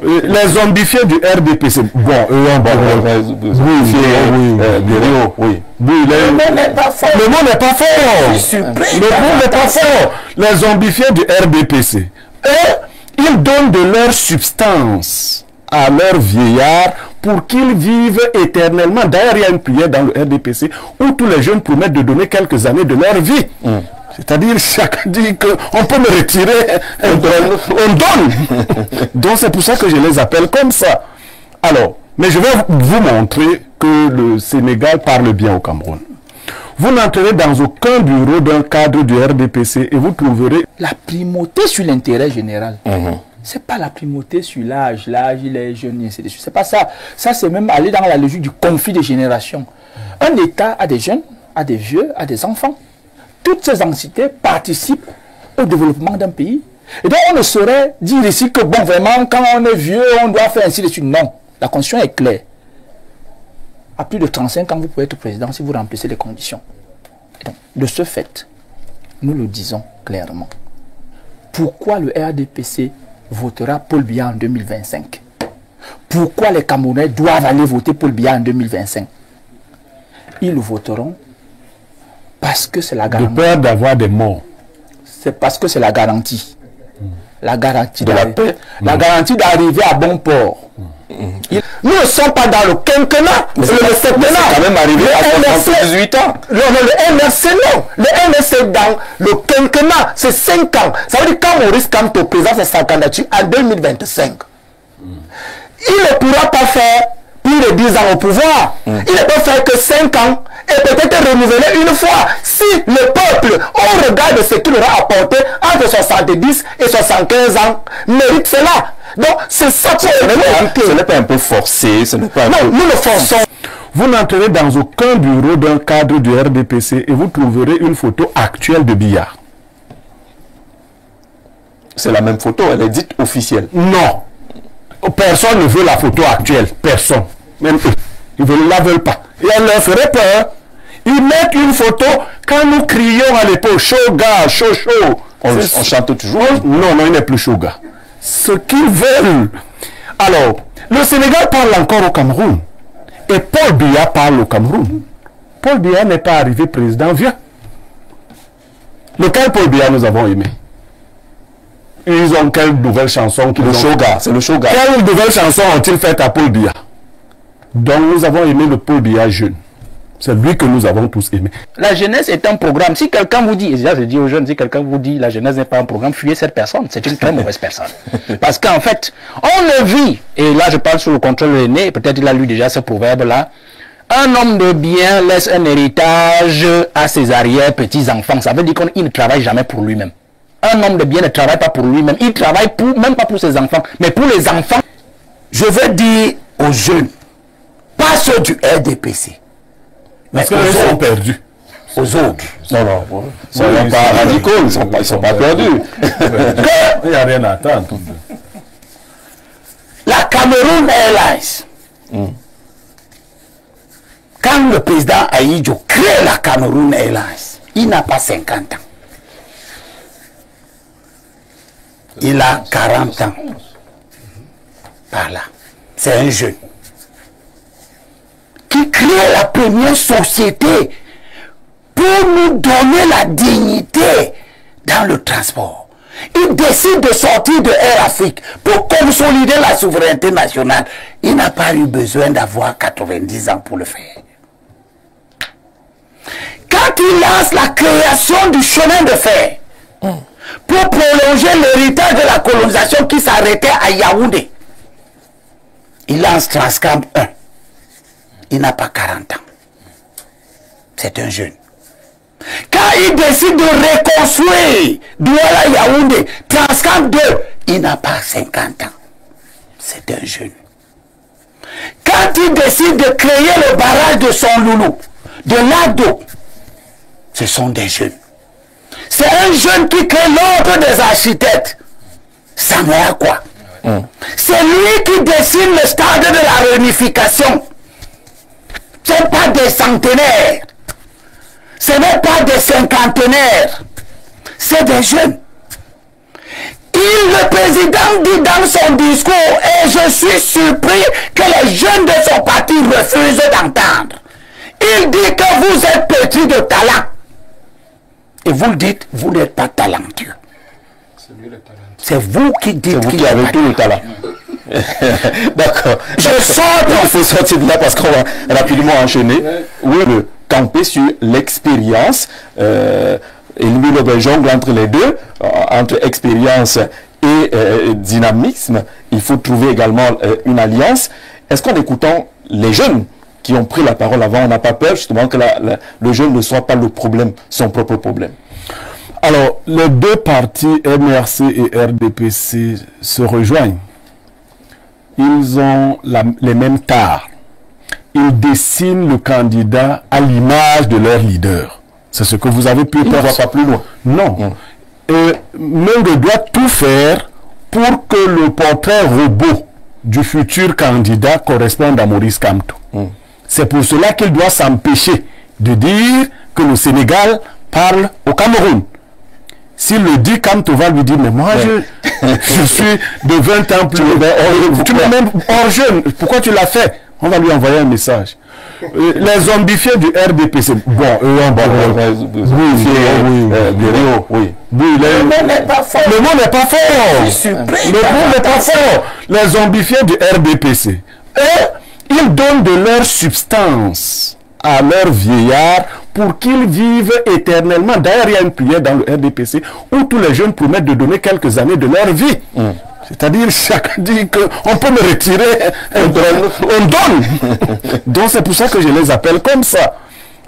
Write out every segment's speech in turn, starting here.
Les zombifiés du RDPC, bon, eux ont oui. Le mot n'est pas fort. Le mot n'est pas fort. Le mot n'est pas fort. Les zombifiés du RDPC, eux, ils donnent de leur substance à leurs vieillards pour qu'ils vivent éternellement. D'ailleurs, il y a une prière dans le RDPC où tous les jeunes promettent de donner quelques années de leur vie. C'est-à-dire, chacun dit qu'on peut me retirer, on donne. Donc c'est pour ça que je les appelle comme ça. Alors, mais je vais vous montrer que le Sénégal parle bien au Cameroun. Vous n'entrez dans aucun bureau d'un cadre du RDPC et vous trouverez la primauté sur l'intérêt général. C'est pas la primauté sur l'âge, les jeunes, c'est pas ça. Ça, c'est même aller dans la logique du conflit des générations. Un État a des jeunes, a des vieux, a des enfants. Toutes ces entités participent au développement d'un pays. Et donc, on ne saurait dire ici que, bon, vraiment, quand on est vieux, on doit faire ainsi de suite. Non, la constitution est claire. À plus de 35 ans, vous pouvez être président si vous remplissez les conditions. Et donc, de ce fait, nous le disons clairement. Pourquoi le RDPC votera Paul Biya en 2025? Pourquoi les Camerounais doivent aller voter Paul Biya en 2025? Ils le voteront parce que c'est la garantie. De peur d'avoir des morts. C'est parce que c'est la garantie. La garantie de la paix. La garantie d'arriver à bon port. Nous ne sommes pas dans le quinquennat. Le septennat. C'est quand même arrivé à 78 ans. Non, le MRC, non. Le MRC dans le quinquennat, c'est 5 ans. Ça veut dire quand Maurice Kamto présente sa candidature en 2025, il ne pourra pas faire plus de 10 ans au pouvoir. Il ne peut faire que 5 ans et peut-être renouveler une fois. Si le peuple, au regard de ce qu'il aura apporté entre 70 et 75 ans, mérite cela. Donc, c'est ça qui est ce n'est pas un peu forcé, ce n'est pas un peu... nous le forçons. Vous n'entrez dans aucun bureau d'un cadre du RDPC et vous trouverez une photo actuelle de Biya. C'est la même photo, elle est dite officielle. Non. Personne ne veut la photo actuelle. Personne. Même eux. Ils ne la veulent pas. Et elle leur ferait peur. Ils mettent une photo quand nous crions à l'époque, Shoga, Chocho. On chante toujours. Non, il n'est plus Shoga. Ce qu'ils veulent. Alors, le Sénégal parle encore au Cameroun. Et Paul Biya parle au Cameroun. Paul Biya n'est pas arrivé président vieux. Lequel Paul Biya nous avons aimé? Ils ont quelle nouvelle chanson? Le Shoga, c'est le Shoga. Quelle nouvelle chanson ont-ils fait à Paul Biya? Donc nous avons aimé le Paul Biya jeune. C'est lui que nous avons tous aimé. La jeunesse est un programme. Si quelqu'un vous dit, et déjà je dis aux jeunes, si quelqu'un vous dit la jeunesse n'est pas un programme, fuyez cette personne. C'est une très mauvaise personne. Parce qu'en fait, on le vit, et là je parle sous le contrôle de l'aîné, peut-être il a lu déjà ce proverbe-là. Un homme de bien laisse un héritage à ses arrière petits-enfants. Ça veut dire qu'il ne travaille jamais pour lui-même. Un homme de bien ne travaille pas pour lui-même. Il travaille même pas pour ses enfants, mais pour les enfants. Je veux dire aux jeunes, pas ceux du RDPC, parce qu'ils sont perdus. Aux autres. Non. Ils ne sont pas radicaux, ils ne sont pas perdus. Il n'y a rien à attendre. La Cameroun Airlines. Quand le président Ahidjo crée la Cameroun Airlines, il n'a pas 50 ans. Il a 40 ans. Par là. C'est un jeune qui crée la première société pour nous donner la dignité dans le transport. Il décide de sortir de Air Afrique pour consolider la souveraineté nationale. Il n'a pas eu besoin d'avoir 90 ans pour le faire. Quand il lance la création du chemin de fer pour prolonger l'héritage de la colonisation qui s'arrêtait à Yaoundé, il lance Transcam 1. Il n'a pas 40 ans. C'est un jeune. Quand il décide de reconstruire Douala Yaoundé, Transcam 2, il n'a pas 50 ans. C'est un jeune. Quand il décide de créer le barrage de son loulou, de l'Ado, ce sont des jeunes. C'est un jeune qui crée l'ordre des architectes. Ça n'est à quoi? C'est lui qui dessine le stade de la réunification. Ce n'est pas des centenaires. Ce n'est pas des cinquantenaires. C'est des jeunes. Le président dit dans son discours, Je suis surpris que les jeunes de son parti refusent d'entendre. Il dit que vous êtes pétri de talent. Et vous le dites, vous n'êtes pas talentueux. C'est vous qui dites qu'il y avait tout le talent. D'accord. Je sors. Il faut sortir de là parce qu'on va rapidement enchaîner. Oui, camper sur l'expérience. Et lui, le jongle entre les deux, entre expérience et dynamisme. Il faut trouver également une alliance. Est-ce qu'en écoutant les jeunes qui ont pris la parole avant, on n'a pas peur justement que le jeune ne soit pas le problème, son propre problème? Alors, les deux partis, MRC et RDPC, se rejoignent. Ils ont les mêmes tares. Ils dessinent le candidat à l'image de leur leader. C'est ce que vous avez pu voir. On ne va pas plus loin. Non. Mengue doit tout faire pour que le portrait robot du futur candidat corresponde à Maurice Kamto. C'est pour cela qu'il doit s'empêcher de dire que le Sénégal parle au Cameroun. S'il le dit, Kamto va lui dire, mais moi je suis de 20 ans plus tu m'es même hors jeune, pourquoi tu l'as fait? On va lui envoyer un message. Les zombifiés du RDPC, bon, eux en bas, oui. Le mot n'est pas fort. Le mot n'est pas fort. Les zombifiés du RDPC, eux, ils donnent de leur substance à leurs vieillards pour qu'ils vivent éternellement. D'ailleurs, il y a une prière dans le RDPC où tous les jeunes promettent de donner quelques années de leur vie. C'est-à-dire, chacun dit qu'on peut me retirer, on donne. Donc c'est pour ça que je les appelle comme ça.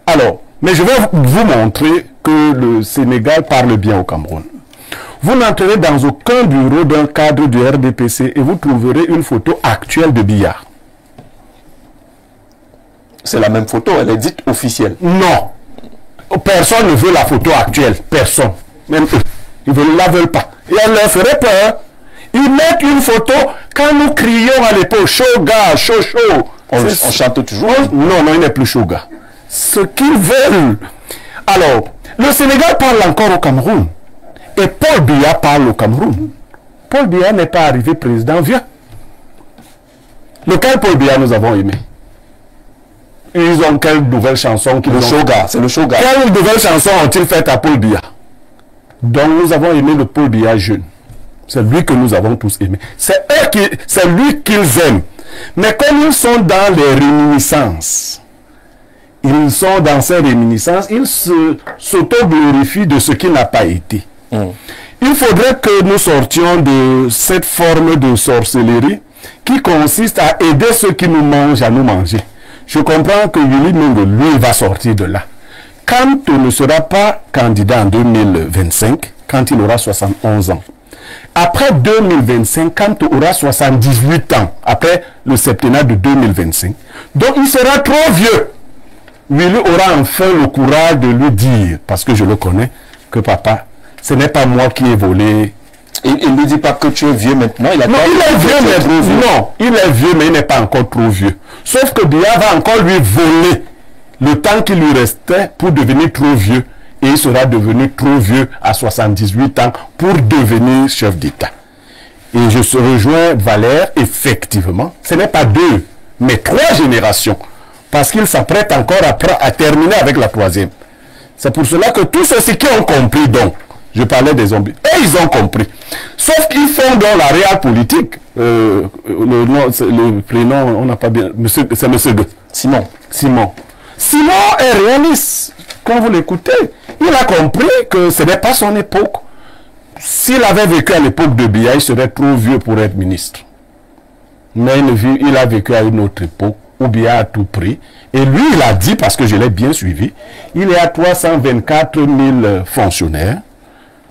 Alors, mais je vais vous montrer que le Sénégal parle bien au Cameroun. Vous n'entrerez dans aucun bureau d'un cadre du RDPC et vous trouverez une photo actuelle de Biya. C'est la même photo, elle est dite officielle. Non. Personne ne veut la photo actuelle. Personne. Même eux. Ils ne la veulent pas. Et elle leur ferait peur. Ils mettent une photo quand nous crions à l'époque Shoga, Chocho. On chante toujours. Non, il n'est plus Shoga. Ce qu'ils veulent. Alors, le Sénégal parle encore au Cameroun. Et Paul Biya parle au Cameroun. Paul Biya n'est pas arrivé président vieux. Lequel Paul Biya nous avons aimé? Ils ont quelle nouvelle chanson? C'est le Shoga. Quelle nouvelle chanson ont-ils fait à Paul Biya? Donc nous avons aimé le Paul Biya jeune. C'est lui que nous avons tous aimé. C'est lui qu'ils aiment. Mais comme ils sont dans les réminiscences, ils sont dans ces réminiscences, ils s'auto-glorifient de ce qui n'a pas été. Il faudrait que nous sortions de cette forme de sorcellerie qui consiste à aider ceux qui nous mangent à nous manger. Je comprends que Willy Mengue, lui, va sortir de là. Kamto ne sera pas candidat en 2025, quand il aura 71 ans. Après 2025, Kamto aura 78 ans, après le septennat de 2025. Donc il sera trop vieux. Willy aura enfin le courage de lui dire, parce que je le connais, que papa, ce n'est pas moi qui ai volé. Il ne dit pas que tu es vieux maintenant. Il est vieux, mais il n'est pas encore trop vieux. Sauf que Biya va encore lui voler le temps qui lui restait pour devenir trop vieux. Et il sera devenu trop vieux à 78 ans pour devenir chef d'État. Et je rejoins Valère, effectivement, ce n'est pas 2, mais 3 générations. Parce qu'il s'apprête encore à terminer avec la 3e. C'est pour cela que tous ceux qui ont compris, donc, je parlais des zombies, et ils ont compris. Sauf qu'ils font dans la réelle politique, le prénom, on n'a pas bien, c'est monsieur Simon. Simon est réaliste. Quand vous l'écoutez, il a compris que ce n'est pas son époque. S'il avait vécu à l'époque de Biya, il serait trop vieux pour être ministre. Mais il a vécu à une autre époque où Biya a tout pris. Et lui, il a dit, parce que je l'ai bien suivi, il y a 324 000 fonctionnaires.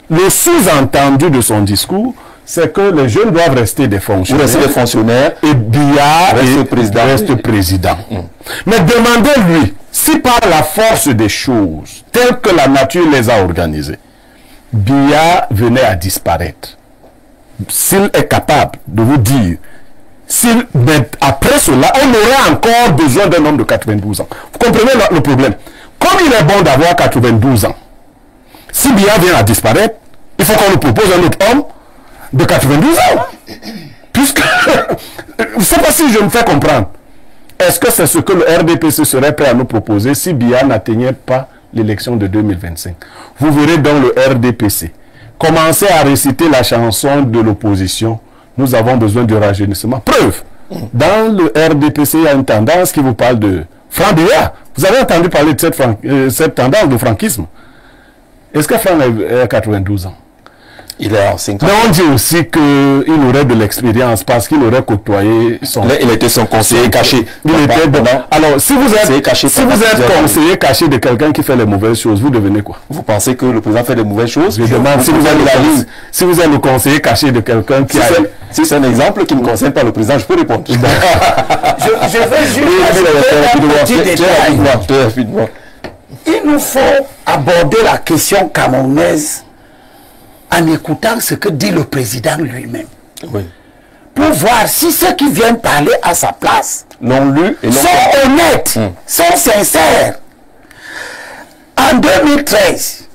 Le sous-entendu de son discours, c'est que les jeunes doivent rester des fonctionnaires. Et Biya reste président. Mais demandez-lui, si par la force des choses, telles que la nature les a organisées, Biya venait à disparaître, s'il est capable de vous dire, après cela, on aurait encore besoin d'un homme de 92 ans. Vous comprenez le problème? Comme il est bon d'avoir 92 ans, si Biya vient à disparaître, il faut qu'on nous propose un autre homme de 92 ans. puisque, je ne sais pas si je me fais comprendre. Est-ce que c'est ce que le RDPC serait prêt à nous proposer si Biya n'atteignait pas l'élection de 2025? Vous verrez dans le RDPC, commencez à réciter la chanson de l'opposition. Nous avons besoin de rajeunissement. Preuve, dans le RDPC, il y a une tendance qui vous parle de Franck Biya. Vous avez entendu parler de cette tendance de franquisme? Est-ce que Franck a 92 ans? Il est en 50 ans. Mais on dit aussi qu'il aurait de l'expérience parce qu'il aurait côtoyé son... Là, il était son conseiller caché. Il était bon. Alors, si vous êtes conseiller caché de quelqu'un qui fait les mauvaises choses, vous devenez quoi? Vous pensez que le président fait des mauvaises choses? Je demande si vous êtes le conseiller caché de quelqu'un qui a... Si c'est un exemple qui ne concerne pas le président, je peux répondre. Je vais juste rapidement. Il nous faut aborder la question camerounaise en écoutant ce que dit le président lui-même. Oui. Pour voir si ceux qui viennent parler à sa place l'ont lu et sont honnêtes, sont sincères. En 2013,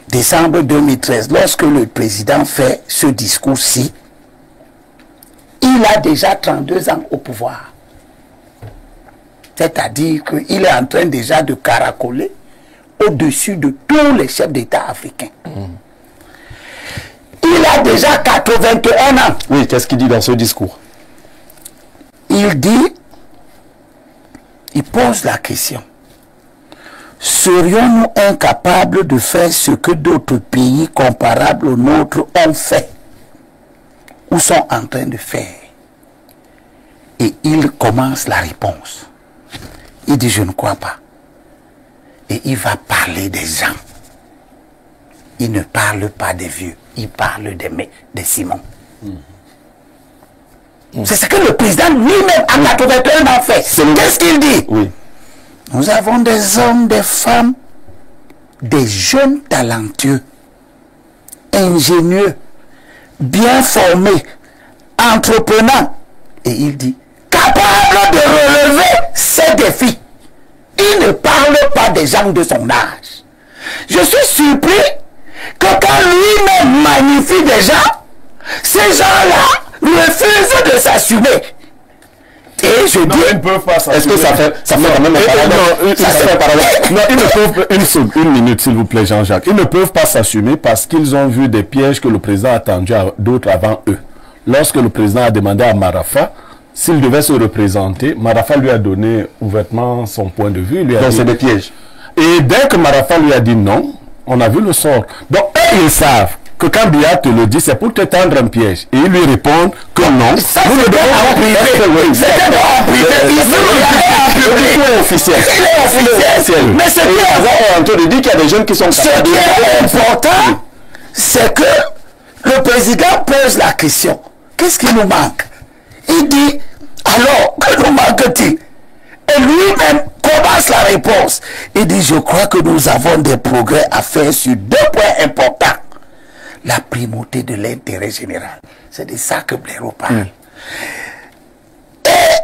décembre 2013, lorsque le président fait ce discours-ci, il a déjà 32 ans au pouvoir. C'est-à-dire qu'il est en train déjà de caracoler au-dessus de tous les chefs d'État africains. Il a déjà 81 ans. Oui, qu'est-ce qu'il dit dans ce discours? Il dit, il pose la question, serions-nous incapables de faire ce que d'autres pays comparables aux nôtres ont fait ou sont en train de faire? Et il commence la réponse. Il dit, je ne crois pas. Et il va parler des gens. Il ne parle pas des vieux, il parle des Simons. C'est ce que le président lui-même à 81 ans fait. Qu'est-ce qu'il dit? Oui. Nous avons des hommes, des femmes, des jeunes talentueux, ingénieux, bien formés, entreprenants. Et il dit, capables de relever ces défis. Il ne parle pas des gens de son âge. Je suis surpris que quand lui-même magnifie des gens, ces gens-là refusent de s'assumer. Et je dis... Ils ne peuvent pas s'assumer. Est-ce que ça fait quand même un paradoxe? Non, ils ne peuvent... Une minute, s'il vous plaît, Jean-Jacques. Ils ne peuvent pas s'assumer parce qu'ils ont vu des pièges que le président a tendus à d'autres avant eux. Lorsque le président a demandé à Marafa s'il devait se représenter, Marafa lui a donné ouvertement son point de vue. Donc c'est des pièges. Et dès que Marafa lui a dit non, on a vu le sort. Donc eux, ils savent que quand Biya te le dit, c'est pour te tendre un piège. Et ils lui répondent que non. Ça, c'est en privé. C'est en privé. Il est officiel. Mais c'est bien. On dit qu'il y a des jeunes qui sont... Ce qui est important, c'est que le président pose la question. Qu'est-ce qui nous manque? Il dit, alors, que nous manque-t-il? Et lui-même commence la réponse. Il dit, je crois que nous avons des progrès à faire sur deux points importants. La primauté de l'intérêt général. C'est de ça que Blairo parle. Et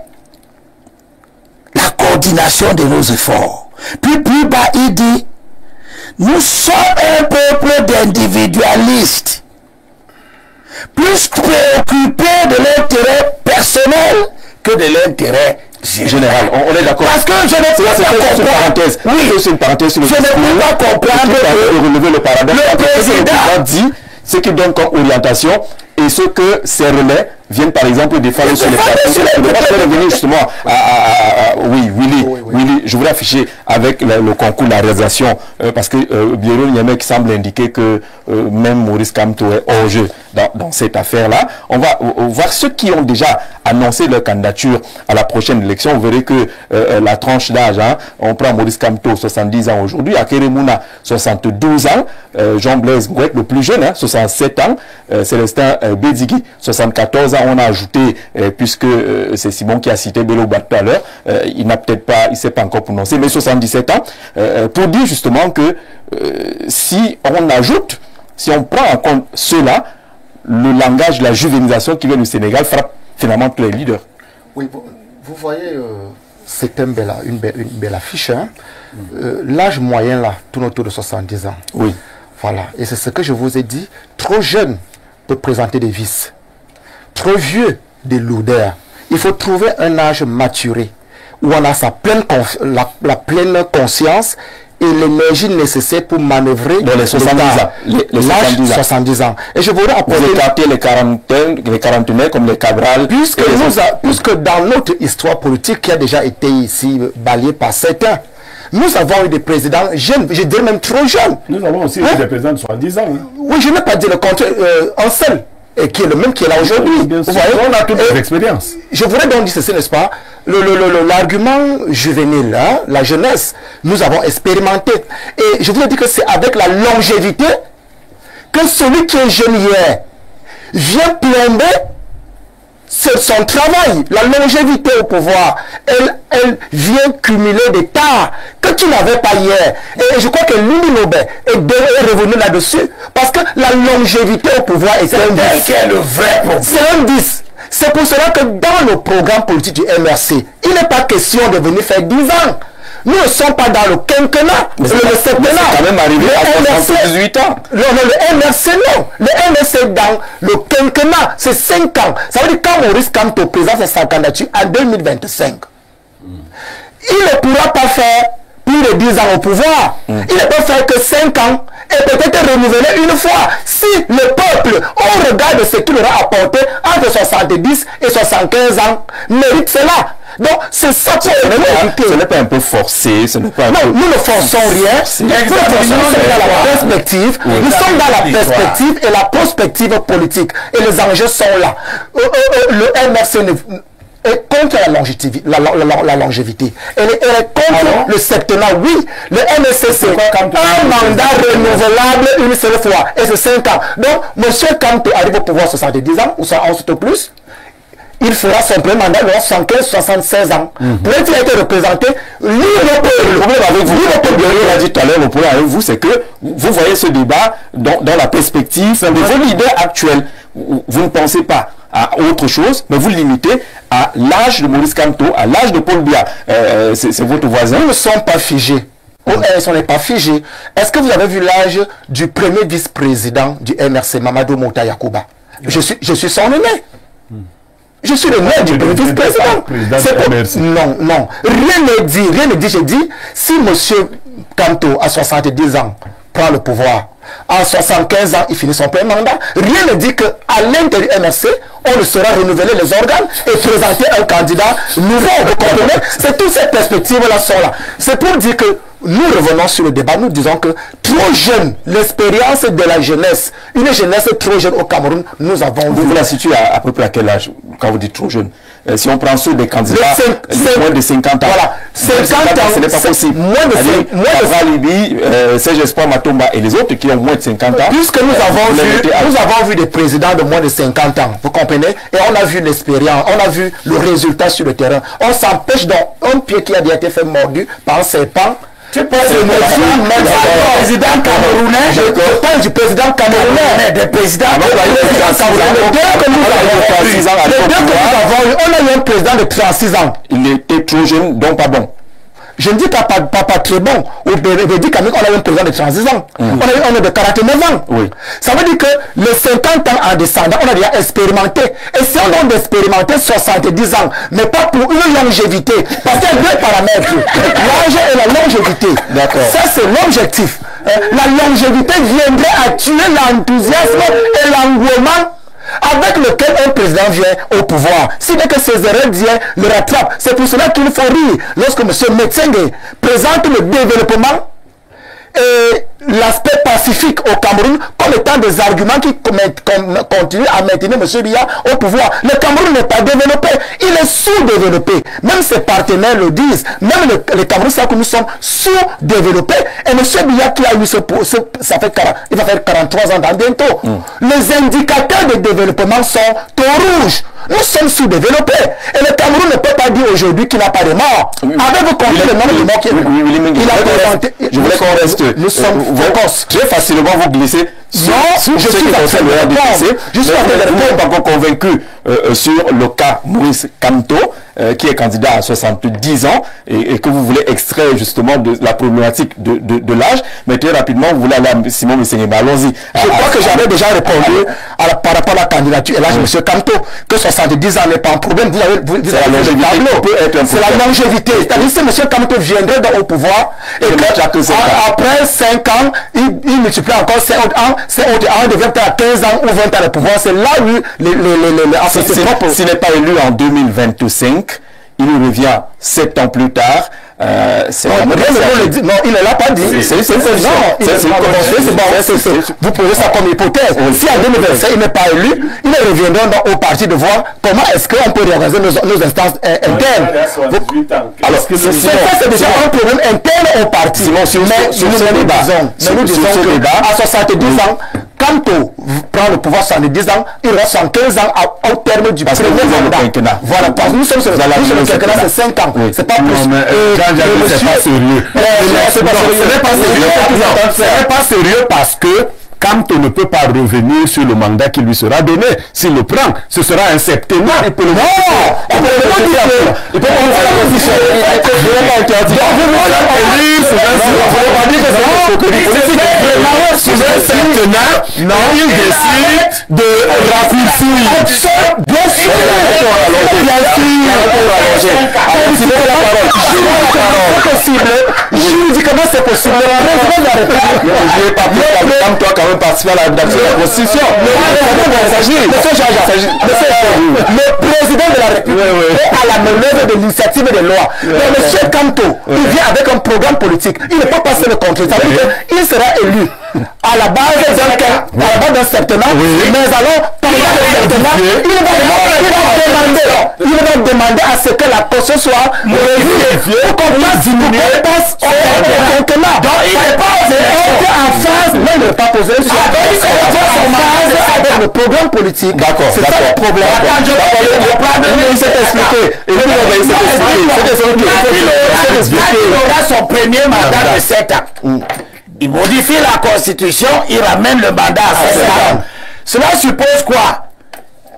la coordination de nos efforts. Puis plus bas, il dit, nous sommes un peuple d'individualistes, plus préoccupés de l'intérêt personnel que de l'intérêt général. On est d'accord. Parce que je ne peux pas comprendre. Oui, c'est une parenthèse. Je ne peux pas comprendre que relever le paradoxe. Le président dit ce qu'il donne comme orientation et ce que ces relais viennent par exemple défendre sur les plateaux. Je vais revenir justement oui, Willy, je voudrais afficher avec le concours de la réalisation parce que Biero Niamey qui semble indiquer que même Maurice Kamto est hors jeu dans cette affaire-là. On va voir ceux qui ont déjà annoncé leur candidature à la prochaine élection. Vous verrez que la tranche d'âge, on prend Maurice Kamto, 70 ans aujourd'hui, Akere Mouna, 72 ans, Jean-Blaise Ngouek, le plus jeune, 67 ans, Célestin Bédigui, 74 ans, on a ajouté, puisque c'est Simon qui a cité Bello Bat tout à l'heure, il n'a peut-être pas, il ne s'est pas encore prononcé, mais 77 ans, pour dire justement que si on ajoute, si on prend en compte cela, le langage de la juvénisation qui vient du Sénégal frappe finalement tous les leaders. Oui, vous voyez, c'est une belle affiche. L'âge moyen là tourne autour de 70 ans. Oui. Voilà, et c'est ce que je vous ai dit, trop jeune peut présenter des vices. trop vieux de lourdeur. Il faut trouver un âge maturé où on a sa pleine la pleine conscience et l'énergie nécessaire pour manœuvrer dans les 70 ans. L'âge 70 ans. Et je voudrais apporter... Vous écartez les quarantenaires comme les Cabral. Puisque dans notre histoire politique qui a déjà été ici balayée par certains, nous avons eu des présidents jeunes, je dirais même trop jeunes. Nous avons aussi eu des présidents de 70 ans. Hein. Oui, je n'ai pas dit le contraire, un seul, et qui est le même qui est là aujourd'hui. On a toutes les expériences. Je voudrais donc dire ceci, n'est-ce pas? L'argument juvénile, hein, la jeunesse, nous avons expérimenté. Et je voudrais dire que c'est avec la longévité que celui qui est jeune hier vient plomber son travail, la longévité au pouvoir. Elle vient cumuler des tas que tu n'avais pas hier. Et je crois que Lili Lobé est revenu là-dessus. Parce que la longévité au pouvoir est un 10. C'est le vrai problème. C'est un 10. C'est pour cela que dans le programme politique du MRC, il n'est pas question de venir faire 10 ans. Nous ne sommes pas dans le quinquennat, le septennat. C'est quand même arrivé à 18 ans. Le MRC, non. Le MRC dans le quinquennat, c'est 5 ans. Ça veut dire quand Maurice Kamto présente sa candidature en 2025, il ne pourra pas faire plus de 10 ans au pouvoir. Il ne peut faire que 5 ans et peut-être renouveler une fois. Si le peuple, au regard de ce qu'il aura apporté entre 70 et 75 ans, mérite cela. Donc, c'est ça qui est réalité. Ce n'est pas un peu forcé, ce n'est pas un peu... nous ne forçons rien. Nous sommes dans la perspective. Nous sommes dans la perspective et la prospective politique. Et les enjeux sont là. Le MRC est contre la longévité. Elle est contre le septennat. Oui, le MRC, c'est un mandat renouvelable une seule fois. Et c'est 5 ans. Donc, M. Kamto arrive au pouvoir 70 ans, ou 111 tout plus. Il fera son premier mandat de 75-76 ans. Peut-être qu'il a été représenté. Le problème avec vous, il a dit tout à l'heure, le problème avec vous, c'est que vous voyez ce débat dans la perspective de vos leaders actuels. Vous ne pensez pas à autre chose, mais vous limitez à l'âge de Maurice Kamto, à l'âge de Paul Biya. C'est votre voisin. Nous ne sommes pas figés. On n'est pas figés. Est-ce que vous avez vu l'âge du premier vice-président du MRC, Mamadou Mouta Yacouba? Je suis son aîné. Je suis le maire du vice-président. Non, non. Rien ne dit, j'ai dit, si M. Kamto, à 70 ans, prend le pouvoir, en 75 ans, il finit son premier mandat, rien ne dit qu'à l'intérieur du MRC, on ne saura renouveler les organes et présenter un candidat nouveau. Vous comprenez? C'est toutes ces perspectives-là sont là. C'est pour dire que nous revenons sur le débat, nous disons que trop jeune, l'expérience de la jeunesse, une jeunesse trop jeune au Cameroun, nous avons... Vous la situez à peu près à quel âge quand vous dites trop jeune? Si on prend ceux des candidats moins de 50 ans, voilà, 50 ans, ce n'est pas possible. Moins de Libi, Serge Espoir Matomba et les autres qui ont moins de 50 ans. Puisque nous avons vu des présidents de moins de 50 ans, vous comprenez? Et on a vu l'expérience, on a vu le résultat sur le terrain. On s'empêche dans un pied qui a déjà été fait mordu par un serpent. Je parle du président camerounais. Je parle du président camerounais. Des présidents on a eu un président de 36 ans. Il était trop jeune, donc pas bon. Je ne dis pas très bon. Je dis quand même qu'on a eu un président de 36 ans. On est de 49 ans. Oui. Ça veut dire que les 50 ans en descendant, on a déjà expérimenté. Et si on doit expérimenter 70 ans, mais pas pour une longévité, parce qu'il y a deux paramètres, l'âge et la longévité. Ça, c'est l'objectif. La longévité viendrait à tuer l'enthousiasme et l'engouement avec lequel un président vient au pouvoir. Si dès que ses erreurs viennent, le rattrape. C'est pour cela qu'il faut rire lorsque M. Metsenge présente le développement et l'aspect pacifique au Cameroun comme étant des arguments qui continuent à maintenir M. Biya au pouvoir. Le Cameroun n'est pas développé, il est sous-développé. Même ses partenaires le disent. Même les Camerounais savent que nous sommes sous-développés. Et M. Biya qui a eu il va faire 43 ans dans bientôt. Les indicateurs de développement sont au rouge. Nous sommes sous-développés. Et le Cameroun ne peut pas dire aujourd'hui qu'il n'a pas de morts. Avez-vous compris le nombre de morts qu'il a présenté? Je voulais qu'on reste. Nous sommes très facilement vous glissez. Je suis en train de répondre. Je suis pas encore convaincu sur le cas Maurice Kamto. qui est candidat à 70 ans et que vous voulez extraire justement de la problématique de l'âge, mais très rapidement, vous voulez aller à Simon Moussengeba. Allons-y. Je crois que j'avais déjà répondu par rapport à la candidature. Et là, M. Kamto, que 70 ans n'est pas un problème. Vous avez c'est la longévité. C'est-à-dire que si M. Kamto viendrait au pouvoir et après 5 ans, il multiplie encore 5 ans, il devient peut-être à 15 ans ou 20 ans de pouvoir. C'est là où s'il n'est pas élu en 2025, il revient 7 ans plus tard. Non, il ne l'a pas dit. Vous posez ça comme hypothèse. Si en 2025 il n'est pas élu, il reviendra au parti de voir comment est-ce qu'on peut réorganiser nos instances internes. Alors, c'est déjà un problème interne au parti. Mais nous disons qu'à 70 ans, quand on prend le pouvoir 70 ans, il reste 75 ans au terme du premier mandat. Voilà, parce que nous sommes sur le quinquennat, c'est 5 ans. C'est pas plus. C'est pas sérieux. C'est pas sérieux parce que Kamto ne peut pas revenir sur le mandat qui lui sera donné. S'il le prend, ce sera un septennat. Il peut le il décide de raccourcir. Bien sûr. Juridiquement, c'est possible. Participer à la rédaction de la Constitution. Le président de la République est à la manœuvre de l'initiative des lois. Mais M. Kamto, il vient avec un programme politique. Il ne peut pas se le contrer. Ça veut dire qu'il sera élu à la base d'un septennat, mais alors, pendant le septennat, il va demander à ce que la Constitution soit revue pour qu'on passe au septennat. Donc, il n'est pas en phase, mais il ne peut pas poser sur avec le programme politique. D'accord, c'est ça le problème. Il s'est expliqué. Il aura son premier mandat de 7 ans. Il modifie la Constitution, il ramène le mandat à 7 ans. Cela suppose quoi?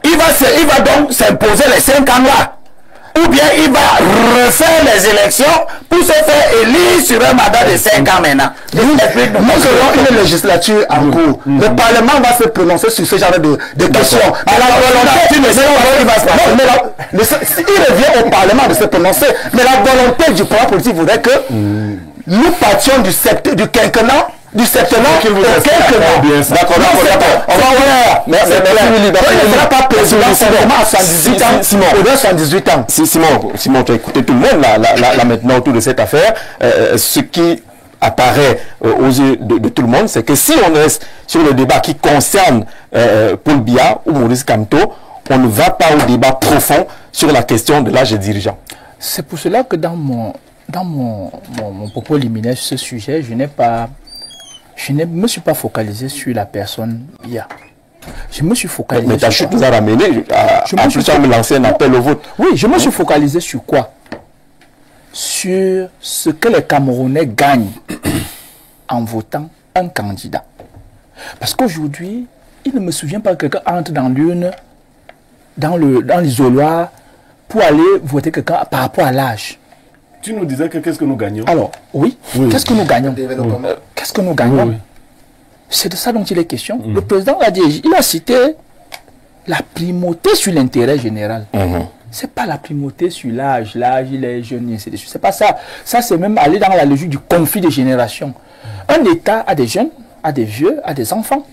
Il va donc s'imposer les 5 ans là. Ou bien il va refaire les élections pour se faire élire sur un mandat de 5 ans maintenant. Nous aurons une législature en cours. Le Parlement va se prononcer sur ce genre de questions. Mais la volonté, il revient au Parlement de se prononcer. Mais la volonté du pouvoir politique voudrait que nous partions du quinquennat, du septennat qu'il vous reste. D'accord. On va voir. Mais il ne sera pas président seulement à 78 ans. Simon, tu as écouté tout le monde là maintenant autour de cette affaire. Ce qui apparaît aux yeux de tout le monde, c'est que si on reste sur le débat qui concerne Paul Biya ou Maurice Kamto, on ne va pas au débat profond sur la question de l'âge des dirigeants. C'est pour cela que dans mon propos liminaire sur ce sujet, je ne me suis pas focalisé sur la personne Biya. Je me suis focalisé. Mais ta chute nous a ramené à me lancer un appel au vote. Oui, je me suis focalisé sur quoi? Sur ce que les Camerounais gagnent en votant un candidat. Parce qu'aujourd'hui, il ne me souvient pas que quelqu'un entre dans l'urne, dans l'isoloir, pour aller voter quelqu'un par rapport à l'âge. Tu nous disais que qu'est-ce que nous gagnons? Alors, oui. Qu'est-ce que nous gagnons? Qu'est-ce que nous gagnons? C'est de ça dont il est question. Le président l'a dit, il a cité la primauté sur l'intérêt général. C'est pas la primauté sur l'âge, il est jeune, ainsi de suite. C'est pas ça. Ça, c'est même aller dans la logique du conflit des générations. Un État a des jeunes, a des vieux, a des enfants.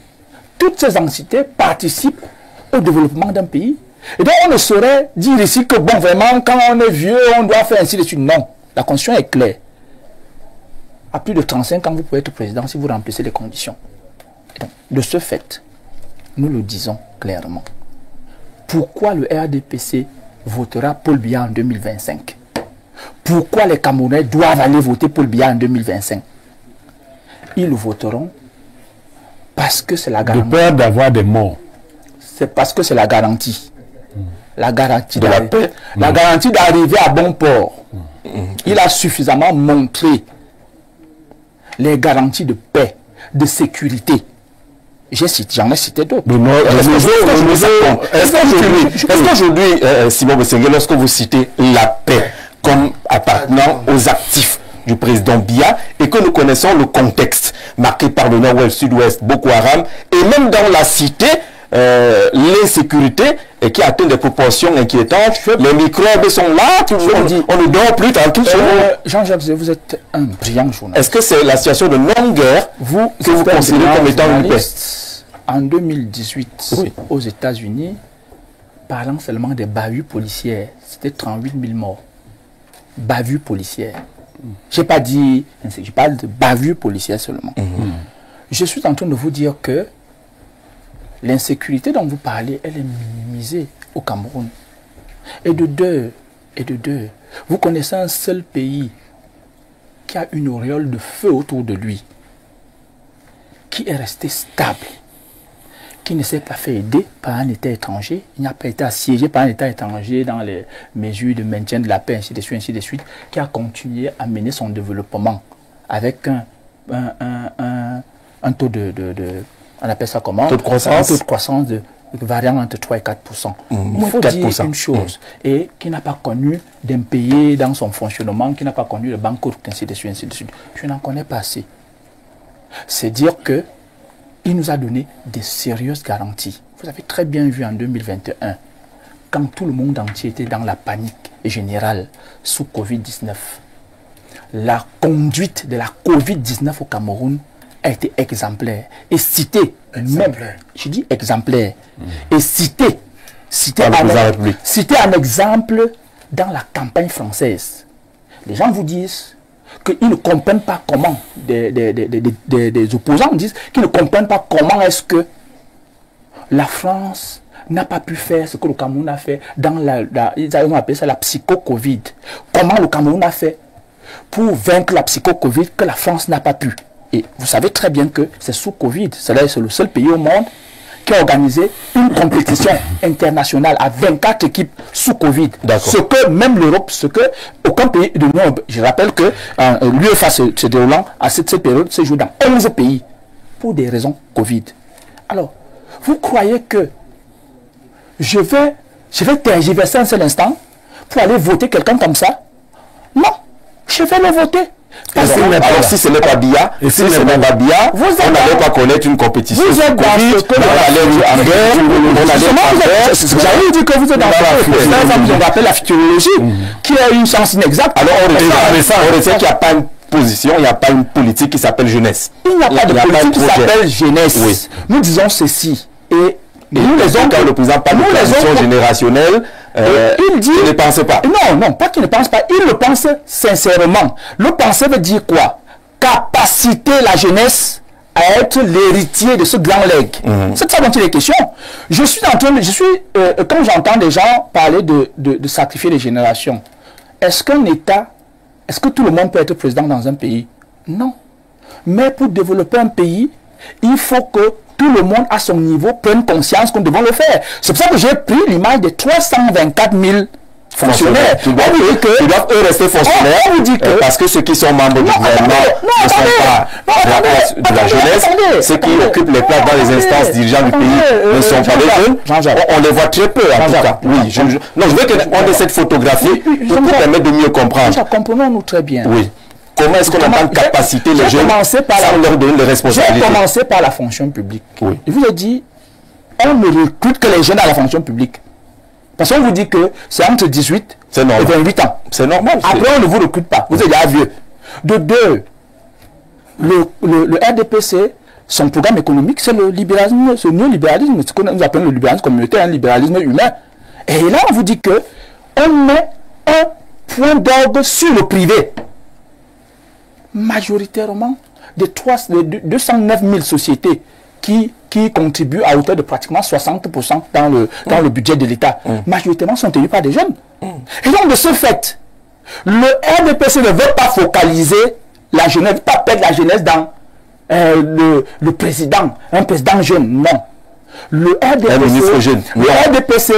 Toutes ces entités participent au développement d'un pays. Et donc, on ne saurait dire ici que, bon, vraiment, quand on est vieux, on doit faire ainsi de suite. Non. La Constitution est claire. À plus de 35 ans, vous pouvez être président si vous remplissez les conditions. Et donc, de ce fait, nous le disons clairement. Pourquoi le RDPC votera Paul Biya en 2025? Pourquoi les Camerounais doivent aller voter Paul Biya en 2025? Ils le voteront parce que c'est la garantie. De peur d'avoir des morts. C'est parce que c'est la garantie. La garantie de la paix. La garantie d'arriver à bon port. Il a suffisamment montré les garanties de paix, de sécurité. J'en ai cité d'autres. Est-ce qu'aujourd'hui, Simon Bosengé, lorsque vous citez la paix comme appartenant aux actifs du président Biya et que nous connaissons le contexte marqué par le nord-ouest, sud-ouest, Boko Haram, et même dans la cité, l'insécurité qui atteint des proportions inquiétantes, les microbes sont là, on ne dort plus tranquille. Jean-Jacques, vous êtes un brillant journaliste. Est-ce que c'est la situation de non-guerre que vous considérez comme étant une paix? En 2018, oui, aux États-Unis, parlant seulement des bavures policières, c'était 38 000 morts. Bavures policières. Je n'ai pas dit, je parle de bavures policières seulement. Je suis en train de vous dire que l'insécurité dont vous parlez, elle est minimisée au Cameroun. Et de deux, vous connaissez un seul pays qui a une auréole de feu autour de lui, qui est resté stable, qui ne s'est pas fait aider par un État étranger, il n'a pas été assiégé par un État étranger dans les mesures de maintien de la paix, ainsi de suite, qui a continué à mener son développement avec un taux on appelle ça comment? Taux de croissance. Un taux de croissance variant entre 3 et 4%. Il faut dire une chose, et qui n'a pas connu d'impayés dans son fonctionnement, qui n'a pas connu de banqueroute, ainsi de suite. Je n'en connais pas assez. C'est dire que il nous a donné des sérieuses garanties. Vous avez très bien vu en 2021, quand tout le monde entier était dans la panique générale sous Covid-19, la conduite de la Covid-19 au Cameroun a été exemplaire et cité, même, je dis exemplaire, et cité un exemple dans la campagne française. Les gens vous disent qu'ils ne comprennent pas comment, des opposants disent qu'ils ne comprennent pas comment est-ce que la France n'a pas pu faire ce que le Cameroun a fait dans ils ont appelé ça la psycho-Covid. Comment le Cameroun a fait pour vaincre la psycho-Covid que la France n'a pas pu. Et vous savez très bien que c'est sous Covid, c'est le seul pays au monde qui a organisé une compétition internationale à 24 équipes sous Covid. Ce que même l'Europe, ce que aucun pays de l'Europe, je rappelle que l'UEFA se déroulant à cette période se joue dans 11 pays pour des raisons Covid. Alors, vous croyez que je vais tergiverser un seul instant pour aller voter quelqu'un comme ça? Non, je vais le voter. Si ce n'est pas Biya, on n'allait pas connaître une compétition. Vous êtes dans ce que j'allais dire que vous êtes dans ce qu'on appelle la futurologie, qui est une science inexacte. Alors on retient qu'il n'y a pas une position, il n'y a pas une politique qui s'appelle jeunesse. Il n'y a pas de politique qui s'appelle jeunesse. Nous disons ceci, et nous les hommes, quand le président parle de transition générationnelle, il dit, il ne pensait pas. Non, pas qu'il ne pense pas, il le pense sincèrement. Le penser veut dire quoi? Capaciter la jeunesse à être l'héritier de ce grand legs. C'est ça dont il est question. Quand j'entends des gens parler de sacrifier les générations, est-ce qu'un État, est-ce que tout le monde peut être président dans un pays? Non. Mais pour développer un pays, il faut que tout le monde à son niveau prenne conscience qu'on devrait le faire. C'est pour ça que j'ai pris l'image des 324 000 fonctionnaires. Ils doivent eux rester fonctionnaires. On vous dit que parce que ceux qui sont membres du gouvernement ne sont pas de la jeunesse. Ceux qui occupent les places dans les instances dirigeantes du pays ne sont pas des jeunes. On les voit très peu en tout cas. Oui, je veux qu'on ait cette photographie pour nous permettre de mieux comprendre. Comprenons-nous très bien. Oui. Comment est-ce qu'on entend capaciter les jeunes sans leur donner de responsabilités? J'ai commencé par la fonction publique. Oui. Je vous ai dit, on ne recrute que les jeunes à la fonction publique. Parce qu'on vous dit que c'est entre 18 et 28 ans. C'est normal. Après, on ne vous recrute pas. Vous êtes déjà vieux. De deux, le RDPC, son programme économique, c'est le libéralisme, ce néolibéralisme, ce que nous appelons le libéralisme communautaire, un libéralisme humain. Et là, on vous dit que on met un point d'orgue sur le privé. Majoritairement, de 209 000 sociétés qui contribuent à hauteur de pratiquement 60% dans le budget de l'État, majoritairement sont tenues par des jeunes. Et donc, de ce fait, le RDPC ne veut pas focaliser la jeunesse, pas perdre la jeunesse dans le président, un président jeune, non. Le RDPC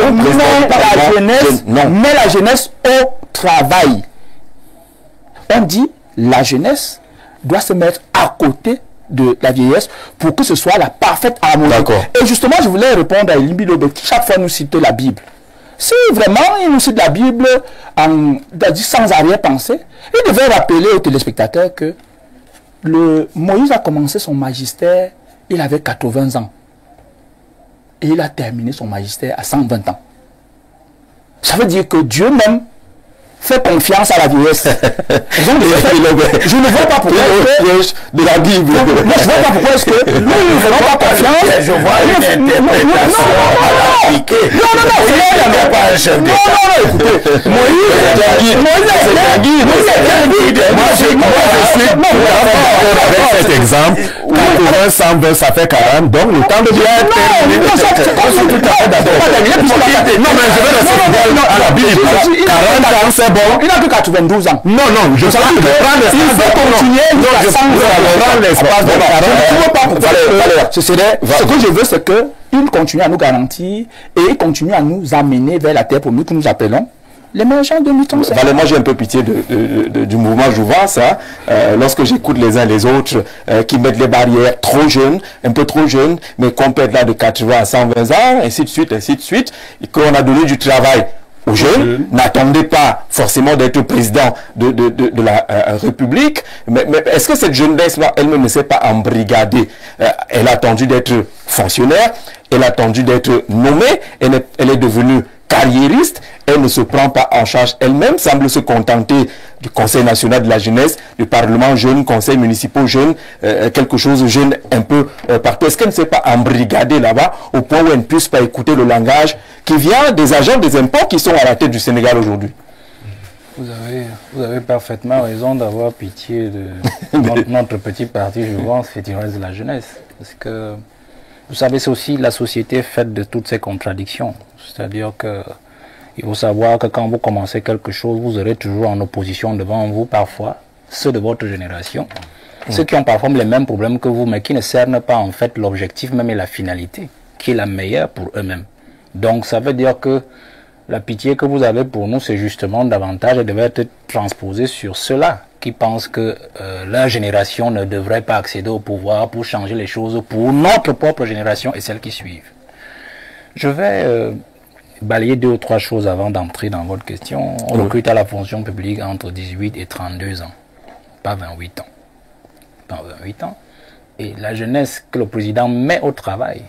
met la jeunesse au travail. On dit la jeunesse doit se mettre à côté de la vieillesse pour que ce soit la parfaite harmonie. Et justement, je voulais répondre à Elimbi Lobe qui chaque fois nous cite la Bible. Si vraiment il nous cite la Bible sans arrière-pensée, il devait rappeler aux téléspectateurs que Moïse a commencé son magistère, il avait 80 ans. Et il a terminé son magistère à 120 ans. Ça veut dire que Dieu même fait confiance à la vieillesse. Je ne vois pas pourquoi de la Bible. Je ne vois pas pourquoi est-ce que nous ne faisons pas confiance. Je vois une interprétation à l'appliquer. Non, pas un chef d'État. Non, écoutez, Moïse est un guide. Moi, je suis avec cet exemple. 80, 120, ça fait 40. Donc, le temps de bien terminer. Non, mais je vais rester à la Bible. 40 ans, c'est bon. Il n'a que 92 ans. Non, je sais qu'il faut continuer. Ce que je veux, c'est qu'il continue à nous garantir et il continue à nous amener vers la terre pour nous que nous appelons l'émergence de Newton. Moi j'ai un peu pitié du mouvement Jouvence, hein, lorsque j'écoute les uns les autres qui mettent les barrières trop jeunes, un peu trop jeunes, mais complètement de 80 à 120 ans, ainsi de suite, et qu'on a donné du travail aux jeunes. N'attendez pas forcément d'être président de la République, mais est-ce que cette jeunesse-là, elle-même ne s'est pas embrigadée? Elle a attendu d'être fonctionnaire, elle a attendu d'être nommée, elle est devenue carriériste, elle ne se prend pas en charge elle-même, semble se contenter du Conseil national de la jeunesse, du Parlement jeune, Conseil municipal jeune, quelque chose de jeune un peu partout. Est-ce qu'elle ne s'est pas embrigadée là-bas au point où elle ne puisse pas écouter le langage qui vient des agents des impôts qui sont à la tête du Sénégal aujourd'hui? Vous avez parfaitement raison d'avoir pitié de notre petit parti, je pense, fétichiste de la jeunesse. Parce que, vous savez, c'est aussi la société faite de toutes ces contradictions. C'est-à-dire que il faut savoir que quand vous commencez quelque chose, vous aurez toujours en opposition devant vous, parfois, ceux de votre génération. Ceux qui ont parfois les mêmes problèmes que vous, mais qui ne cernent pas en fait l'objectif même et la finalité, qui est la meilleure pour eux-mêmes. Donc ça veut dire que la pitié que vous avez pour nous, c'est justement davantage, elle devait être transposée sur ceux-là qui pensent que leur génération ne devrait pas accéder au pouvoir pour changer les choses pour notre propre génération et celles qui suivent. Je vais balayer 2 ou 3 choses avant d'entrer dans votre question. On recrute à la fonction publique entre 18 et 32 ans, pas 28 ans. Pas 28 ans. Et la jeunesse que le président met au travail,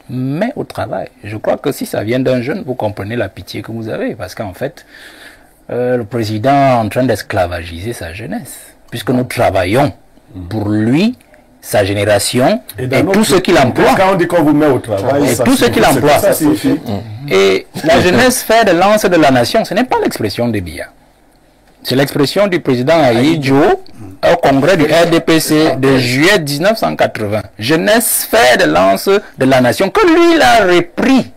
je crois que si ça vient d'un jeune, vous comprenez la pitié que vous avez, parce qu'en fait, le président est en train d'esclavagiser sa jeunesse, puisque nous travaillons pour lui, sa génération, et tout ce qu'il emploie. Quand on dit qu'on vous met au travail, et tout ce qu'il emploie. Et la jeunesse fait de lance de la nation, ce n'est pas l'expression de Biya. C'est l'expression du président Ahidjo au congrès du RDPC de juillet 1980. Jeunesse fait de lance de la nation, que lui, il a repris.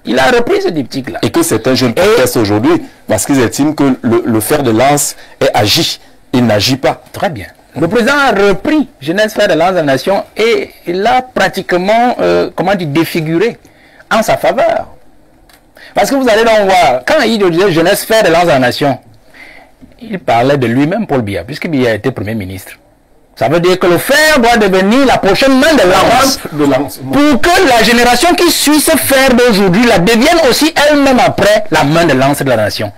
Il a repris ce diptyque-là. Et que certains jeunes protestent aujourd'hui parce qu'ils estiment que le fer de lance est agi. Il n'agit pas. Très bien. Le président a repris Jeunesse fait de lance de la nation et il l'a pratiquement, défiguré en sa faveur. Parce que vous allez donc voir, quand il disait Jeunesse fait de lance de la nation, il parlait de lui-même, Paul Biya, puisque Biya était Premier ministre. Ça veut dire que le fer doit devenir la prochaine main de lance. Pour que la génération qui suit ce fer d'aujourd'hui la devienne aussi elle-même après la main de lance de la nation.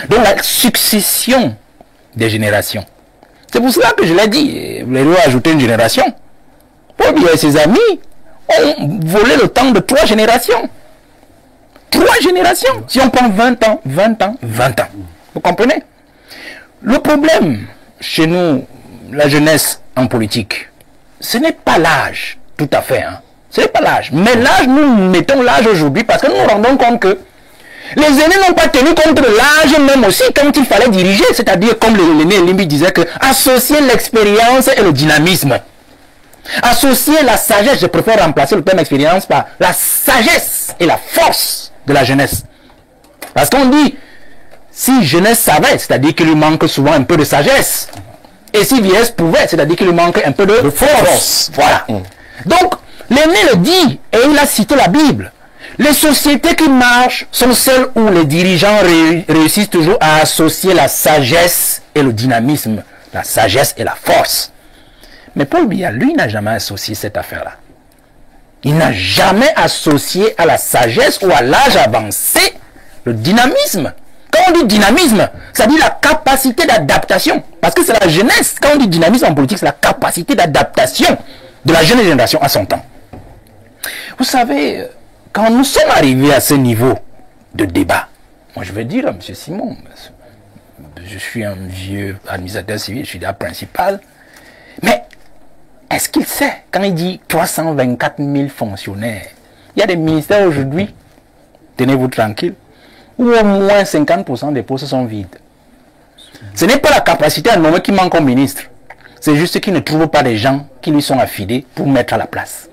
Donc la succession des générations. C'est pour cela que je l'ai dit, vous allez ajouter une génération. Paul Biya et ses amis ont volé le temps de 3 générations. 3 générations. Si on prend 20 ans, 20 ans, 20 ans. Vous comprenez? Le problème chez nous, la jeunesse en politique, ce n'est pas l'âge, tout à fait. Hein. Ce n'est pas l'âge. Mais l'âge, nous mettons l'âge aujourd'hui parce que nous nous rendons compte que les aînés n'ont pas tenu compte de l'âge même aussi quand il fallait diriger. C'est-à-dire, comme l'aîné Elimbi disait, que associer l'expérience et le dynamisme. Associer la sagesse, je préfère remplacer le terme expérience par la sagesse et la force de la jeunesse. Parce qu'on dit, si jeunesse savait, c'est-à-dire qu'il lui manque souvent un peu de sagesse. Et si vieillesse pouvait, c'est-à-dire qu'il lui manque un peu de force. Voilà. Donc, l'aîné le dit, et il a cité la Bible. Les sociétés qui marchent sont celles où les dirigeants réussissent toujours à associer la sagesse et le dynamisme. La sagesse et la force. Mais Paul Biya, lui, n'a jamais associé cette affaire-là. Il n'a jamais associé à la sagesse ou à l'âge avancé le dynamisme. Quand on dit dynamisme, ça dit la capacité d'adaptation. Parce que c'est la jeunesse. Quand on dit dynamisme en politique, c'est la capacité d'adaptation de la jeune génération à son temps. Vous savez, quand nous sommes arrivés à ce niveau de débat, moi je vais dire à M. Simon, je suis un vieux administrateur civil, je suis là principal, mais est-ce qu'il sait, quand il dit 324 000 fonctionnaires, il y a des ministères aujourd'hui, tenez-vous tranquille, où au moins 50% des postes sont vides. Ce n'est pas la capacité à nommer qui manque au ministre, c'est juste qu'il ne trouve pas des gens qui lui sont affidés pour mettre à la place.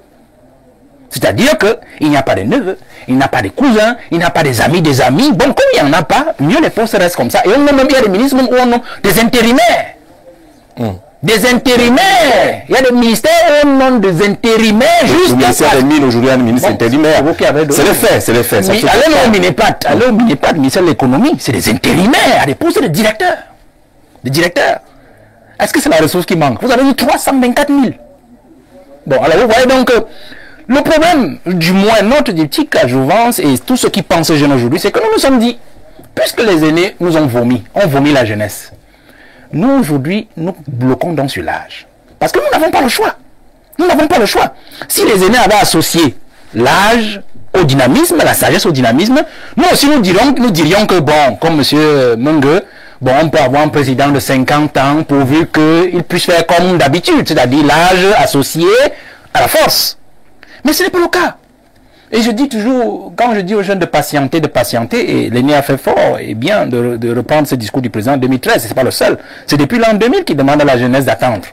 C'est-à-dire qu'il n'y a pas de neveux, il n'y a pas de cousins, il n'y a pas des amis. Bon, comme il n'y en a pas, mieux les postes restent comme ça. Et on a même, il y a des ministres où on a des intérimaires. Des intérimaires. Il y a des ministères où on a des intérimaires. Le ministère des Mines aujourd'hui, un ministre intérimaire. C'est le fait, c'est le fait. Allez au Minepat, le ministère de l'économie, c'est des intérimaires, à des postes de directeurs. Des directeurs. Est-ce que c'est la ressource qui manque? Vous avez dit 324 000. Bon, alors vous voyez donc... le problème, du moins notre petite jouvence et tous ceux qui pensent jeunes aujourd'hui, c'est que nous nous sommes dit, puisque les aînés nous ont vomi la jeunesse, nous aujourd'hui, nous bloquons donc sur l'âge. Parce que nous n'avons pas le choix. Nous n'avons pas le choix. Si les aînés avaient associé l'âge au dynamisme, la sagesse au dynamisme, nous aussi nous dirions que bon, comme M. Mungue, bon, on peut avoir un président de 50 ans pourvu qu'il puisse faire comme d'habitude, c'est-à-dire l'âge associé à la force. Mais ce n'est pas le cas. Et je dis toujours, quand je dis aux jeunes de patienter, et l'aîné a fait fort et bien de reprendre ce discours du président en 2013, ce n'est pas le seul. C'est depuis l'an 2000 qu'il demande à la jeunesse d'attendre,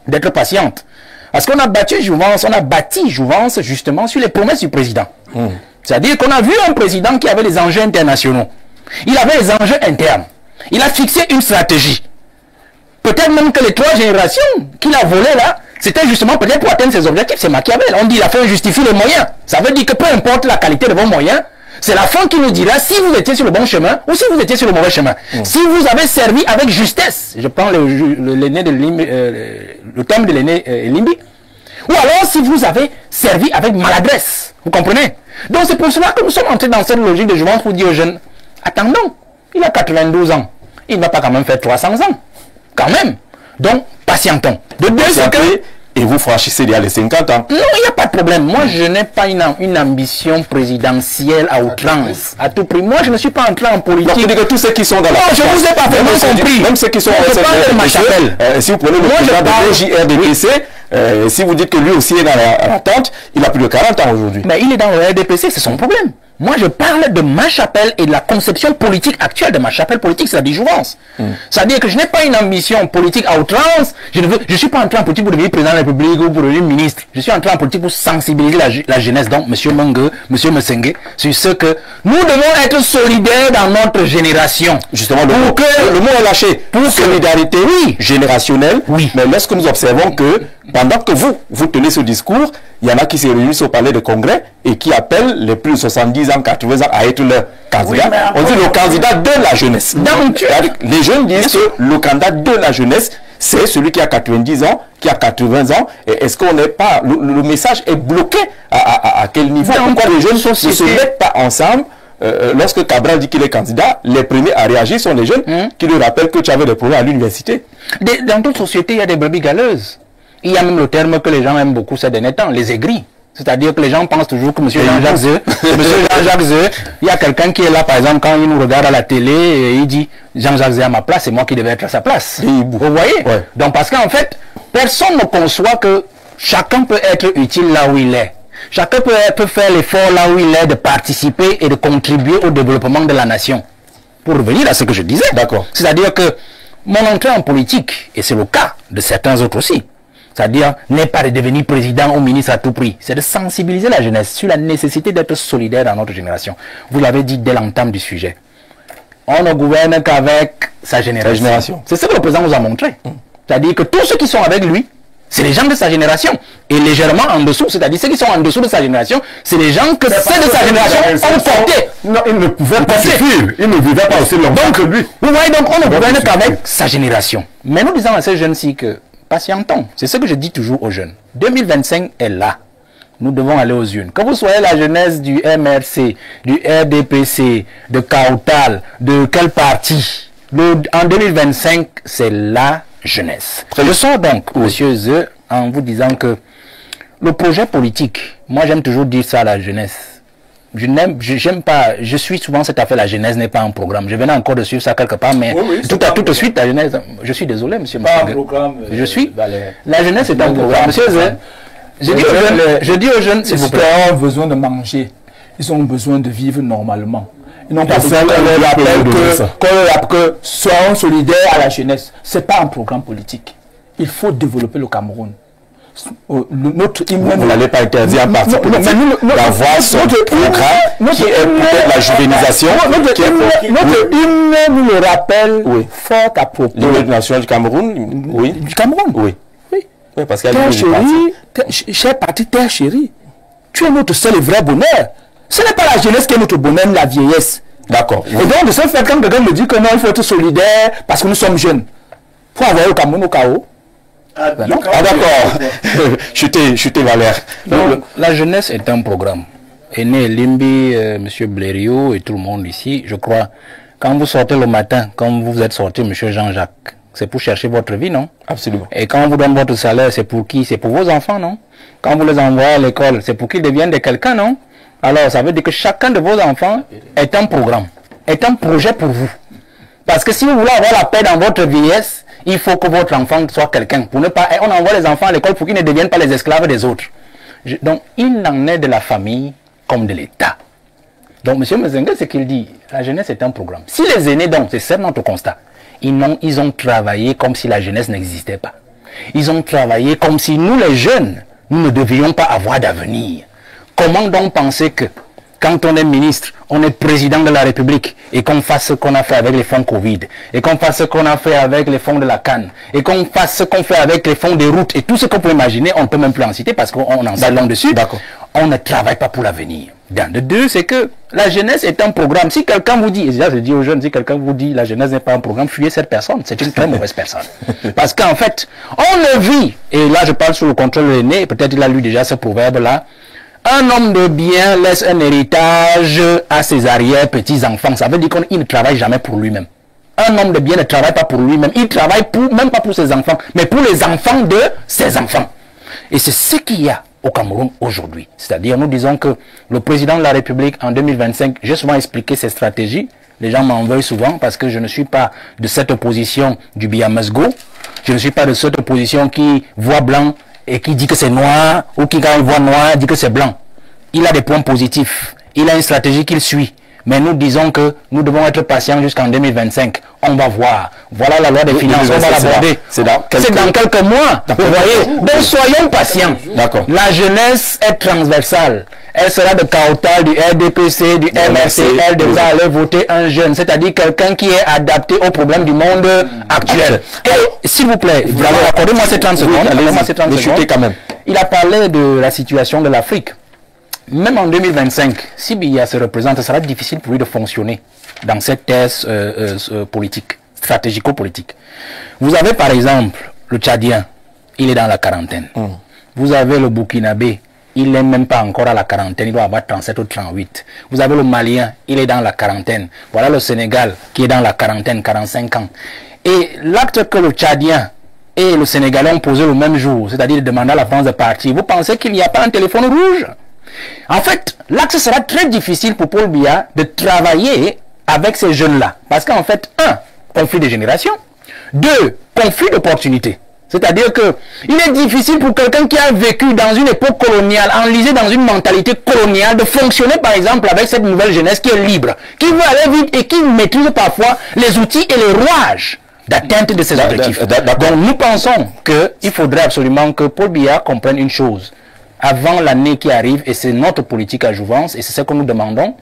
d'être patiente. Parce qu'on a bâti Jouvence justement sur les promesses du président. C'est-à-dire qu'on a vu un président qui avait les enjeux internationaux. Il avait les enjeux internes. Il a fixé une stratégie. Peut-être même que les 3 générations qu'il a volées là, c'était justement peut-être pour atteindre ses objectifs. C'est Machiavel. On dit la fin justifie les moyens. Ça veut dire que peu importe la qualité de vos moyens, c'est la fin qui nous dira si vous étiez sur le bon chemin ou si vous étiez sur le mauvais chemin. Si vous avez servi avec justesse, je prends le thème de l'aîné Limbi, ou alors si vous avez servi avec maladresse. Vous comprenez? Donc c'est pour cela que nous sommes entrés dans cette logique de jouvence pour dire aux jeunes, attendons, il a 92 ans. Il ne va pas quand même faire 300 ans. Quand même. Donc, patientons. Et vous franchissez il y a les 50 ans. Non, il n'y a pas de problème. Moi, je n'ai pas une ambition présidentielle à outrance. À tout prix. Moi, je ne suis pas entré en politique. Donc, que tous ceux qui sont dans la... Non, je ne vous ai pas vraiment compris. Même ceux qui sont dans ma chapelle. Si vous prenez le président de RDPC, si vous dites que lui aussi est dans l'attente, il a plus de 40 ans aujourd'hui. Mais il est dans le RDPC, c'est son problème. Moi, je parle de ma chapelle et de la conception politique actuelle de ma chapelle politique, c'est la disjouvence. C'est-à-dire que je n'ai pas une ambition politique à outrance. Je ne suis pas entré en politique pour devenir président de la République ou pour devenir ministre. Je suis entré en politique pour sensibiliser la jeunesse, donc M. Mungue, M. Messengue, sur ce que nous devons être solidaires dans notre génération. Justement, le mot est lâché. Pour solidarité générationnelle. Oui. Mais lorsque nous observons que pendant que vous tenez ce discours, il y en a qui se réunissent au palais de congrès et qui appellent les plus de 70 ans, 80 ans à être leur candidat. Oui, on dit le candidat de la jeunesse. Donc, les jeunes disent que le candidat de la jeunesse, c'est celui qui a 90 ans, qui a 80 ans. Et est-ce qu'on n'est pas... Le message est bloqué à quel niveau? Pourquoi les jeunes ne se mettent pas ensemble? Lorsque Cabral dit qu'il est candidat, les premiers à réagir sont les jeunes qui lui rappellent que tu avais des problèmes à l'université. Dans toute société, il y a des brebis galeuses. Il y a même le terme que les gens aiment beaucoup ces derniers temps, les aigris. C'est-à-dire que les gens pensent toujours que M. Jean-Jacques Zeu, il y a quelqu'un qui est là, par exemple, quand il nous regarde à la télé, et il dit Jean-Jacques Zeu à ma place, c'est moi qui devais être à sa place. Vous voyez? Donc parce qu'en fait, personne ne conçoit que chacun peut être utile là où il est. Chacun peut faire l'effort là où il est de participer et de contribuer au développement de la nation. Pour revenir à ce que je disais. D'accord. C'est-à-dire que mon entrée en politique, et c'est le cas de certains autres aussi, c'est-à-dire n'est pas de devenir président ou ministre à tout prix, c'est de sensibiliser la jeunesse sur la nécessité d'être solidaire dans notre génération. Vous l'avez dit dès l'entame du sujet. On ne gouverne qu'avec sa génération. C'est ce que le président nous a montré. C'est-à-dire que tous ceux qui sont avec lui, c'est les gens de sa génération. Et légèrement en dessous, c'est-à-dire ceux qui sont en dessous de sa génération, c'est les gens que ceux de sa génération ont porté. Non, il ne pouvait pas suffire. Il ne vivait pas aussi longtemps que lui. Vous voyez, donc on ne gouverne qu'avec sa génération. Mais nous disons à ces jeunes-ci que patientons. C'est ce que je dis toujours aux jeunes. 2025 est là. Nous devons aller aux urnes. Que vous soyez la jeunesse du MRC, du RDPC, de Kautal, de quel parti, en 2025, c'est la jeunesse. Je sors donc, monsieur Zeu, en vous disant que le projet politique, moi j'aime toujours dire ça à la jeunesse. J'aime pas, je suis souvent cette affaire, la jeunesse n'est pas un programme. Je venais encore de suivre ça quelque part, mais tout de suite, la jeunesse, je suis désolé, monsieur. Pas un programme. La jeunesse est un programme. Monsieur Zé, je dis aux jeunes, s'il vous plaît. Ils ont besoin de manger, ils ont besoin de vivre normalement. Ils n'ont pas besoin qu'on leur rappelle que soyons solidaires à la jeunesse. Ce n'est pas un programme politique. Il faut développer le Cameroun. Notre hymne, vous n'allez pas interdire à un parti politique d'avoir son programme qui est peut-être la juvénisation. Notre hymne nous le rappelle fort à propos. L'hymne national du Cameroun, oui. Du Cameroun, oui. Oui, parce qu'il y a terre chérie, cher parti, terre chérie, tu es notre seul et vrai bonheur. Ce n'est pas la jeunesse qui est notre bonheur, la vieillesse. D'accord. Et donc, de ce fait, quand quelqu'un me dit que non, il faut être solidaire parce que nous sommes jeunes, pour envoyer le Cameroun au chaos. Ah d'accord. Chuté Valère. Donc, la jeunesse est un programme. Aîné Limbi, M. Blériot et tout le monde ici, je crois, quand vous sortez le matin, comme vous êtes sorti, M. Jean-Jacques, c'est pour chercher votre vie, non? Absolument. Et quand on vous donne votre salaire, c'est pour qui? C'est pour vos enfants, non? Quand vous les envoyez à l'école, c'est pour qu'ils deviennent de quelqu'un, non? Alors, ça veut dire que chacun de vos enfants est un programme, est un projet pour vous. Parce que si vous voulez avoir la paix dans votre vieillesse, il faut que votre enfant soit quelqu'un. Pour ne pas, on envoie les enfants à l'école pour qu'ils ne deviennent pas les esclaves des autres. Donc, il en est de la famille comme de l'État. Donc, M. Mezengue, ce qu'il dit, la jeunesse est un programme. Si les aînés, donc, c'est ça notre constat, ils ont travaillé comme si la jeunesse n'existait pas. Ils ont travaillé comme si nous, les jeunes, nous ne devions pas avoir d'avenir. Comment donc penser que quand on est ministre, on est président de la République et qu'on fasse ce qu'on a fait avec les fonds Covid, et qu'on fasse ce qu'on a fait avec les fonds de la Cannes, et qu'on fasse ce qu'on fait avec les fonds des routes, et tout ce qu'on peut imaginer, on ne peut même plus en citer parce qu'on en sait long dessus. On ne travaille pas pour l'avenir. De deux, c'est que la jeunesse est un programme. Si quelqu'un vous dit, et déjà je dis aux jeunes, si quelqu'un vous dit la jeunesse n'est pas un programme, fuyez cette personne. C'est une très mauvaise personne. Parce qu'en fait, on ne vit, et là je parle sous le contrôle de l'aîné, peut-être il a lu déjà ce proverbe-là, un homme de bien laisse un héritage à ses arrière-petits-enfants. Ça veut dire qu'il ne travaille jamais pour lui-même. Un homme de bien ne travaille pas pour lui-même. Il travaille même pas pour ses enfants, mais pour les enfants de ses enfants. Et c'est ce qu'il y a au Cameroun aujourd'hui. C'est-à-dire, nous disons que le président de la République en 2025, j'ai souvent expliqué ses stratégies. Les gens m'en veulent souvent parce que je ne suis pas de cette opposition du Bia must go. Je ne suis pas de cette opposition qui voit blanc et qui dit que c'est noir, ou qui quand il voit noir dit que c'est blanc. Il a des points positifs, il a une stratégie qu'il suit. Mais nous disons que nous devons être patients jusqu'en 2025. On va voir. Voilà la loi des finances, on va l'aborder. C'est dans quelques mois. Vous voyez. Donc soyons patients. La jeunesse est transversale. Elle sera de Kautal, du RDPC, du MRC. Elle devra aller voter un jeune, c'est-à-dire quelqu'un qui est adapté aux problèmes du monde actuel. Et s'il vous plaît, accordez-moi ces 30 secondes. Quand même. Il a parlé de la situation de l'Afrique. Même en 2025, si Biya se représente, ce sera difficile pour lui de fonctionner dans cette thèse politique, stratégico-politique. Vous avez par exemple le Tchadien, il est dans la quarantaine. Vous avez le Burkinabé, il n'est même pas encore à la quarantaine, il doit avoir 37 ou 38. Vous avez le Malien, il est dans la quarantaine. Voilà le Sénégal qui est dans la quarantaine, 45 ans. Et l'acte que le Tchadien et le Sénégalais ont posé le même jour, c'est-à-dire de demander à la France de partir, vous pensez qu'il n'y a pas un téléphone rouge? En fait, l'axe sera très difficile pour Paul Biya de travailler avec ces jeunes-là. Parce qu'en fait, un, conflit de génération. Deux, conflit d'opportunité. C'est-à-dire que il est difficile pour quelqu'un qui a vécu dans une époque coloniale, enlisé dans une mentalité coloniale, de fonctionner par exemple avec cette nouvelle jeunesse qui est libre, qui veut aller vite et qui maîtrise parfois les outils et les rouages d'atteinte de ses objectifs. Donc nous pensons qu'il faudrait absolument que Paul Biya comprenne une chose. Avant l'année qui arrive, et c'est notre politique à Jouvence, et c'est ce que nous demandons,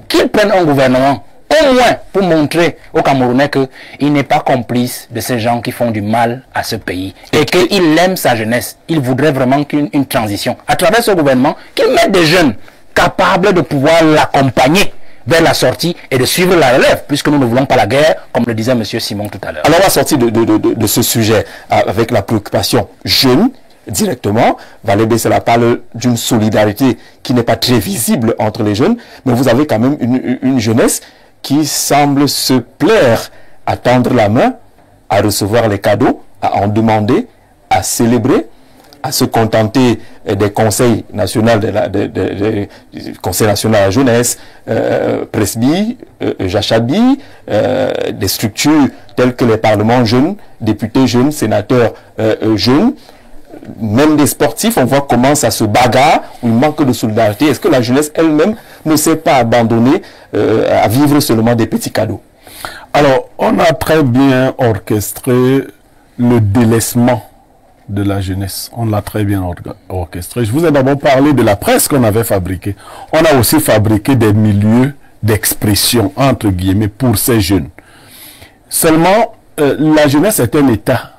qu'il prenne un gouvernement, au moins pour montrer aux Camerounais qu'il n'est pas complice de ces gens qui font du mal à ce pays, et qu'il aime sa jeunesse. Il voudrait vraiment qu'une transition, à travers ce gouvernement, qu'il mette des jeunes capables de pouvoir l'accompagner vers la sortie et de suivre la relève, puisque nous ne voulons pas la guerre, comme le disait M. Simon tout à l'heure. Alors on va sortir de ce sujet avec la préoccupation jeune directement. Valérie Bessela parle d'une solidarité qui n'est pas très visible entre les jeunes, mais vous avez quand même une jeunesse qui semble se plaire à tendre la main, à recevoir les cadeaux, à en demander, à célébrer, à se contenter des conseils nationaux Conseil national de la jeunesse, Presby, Jachabi, des structures telles que les parlements jeunes, députés jeunes, sénateurs jeunes, même des sportifs. On voit comment ça se bagarre, où il manque de solidarité. Est-ce que la jeunesse elle-même ne s'est pas abandonnée à vivre seulement des petits cadeaux? Alors, on a très bien orchestré le délaissement de la jeunesse. On l'a très bien orchestré. Je vous ai d'abord parlé de la presse qu'on avait fabriquée. On a aussi fabriqué des milieux d'expression, entre guillemets, pour ces jeunes. Seulement, la jeunesse est un état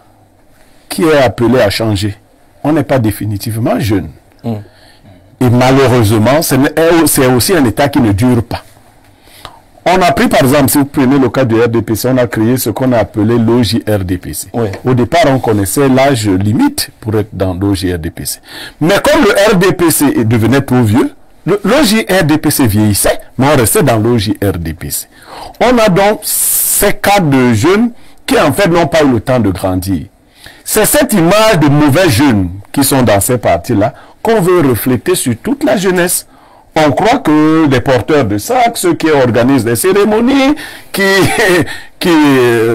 qui est appelé à changer. On n'est pas définitivement jeune. Et malheureusement, c'est aussi un état qui ne dure pas. On a pris, par exemple, si vous prenez le cas du RDPC, on a créé ce qu'on a appelé l'OJRDPC. Oui. Au départ, on connaissait l'âge limite pour être dans l'OJRDPC. Mais comme le RDPC devenait trop vieux, l'OJRDPC vieillissait, mais on restait dans l'OJRDPC. On a donc ces cas de jeunes qui, en fait, n'ont pas eu le temps de grandir. C'est cette image de mauvais jeunes qui sont dans ces partis-là qu'on veut refléter sur toute la jeunesse. On croit que les porteurs de sacs, ceux qui organisent des cérémonies, qui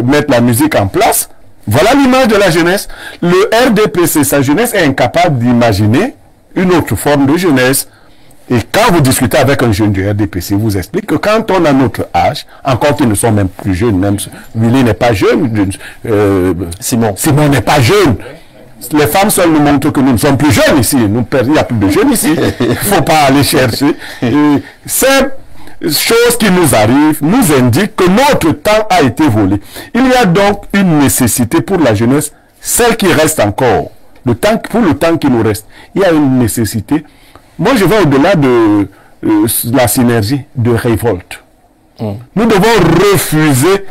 mettent la musique en place, voilà l'image de la jeunesse. Le RDPC, sa jeunesse, est incapable d'imaginer une autre forme de jeunesse. Et quand vous discutez avec un jeune du RDPC, il vous explique que quand on a notre âge, encore qu'ils ne sont même plus jeunes, même Willy n'est pas jeune, Simon n'est pas jeune. Les femmes seules nous montrent que nous ne sommes plus jeunes ici. Il n'y a plus de jeunes ici. Il ne faut pas aller chercher. Ces choses qui nous arrivent nous indiquent que notre temps a été volé. Il y a donc une nécessité pour la jeunesse, celle qui reste encore, pour le temps qui nous reste. Il y a une nécessité. Moi, je vais au-delà de la synergie, de révolte. Nous devons refuser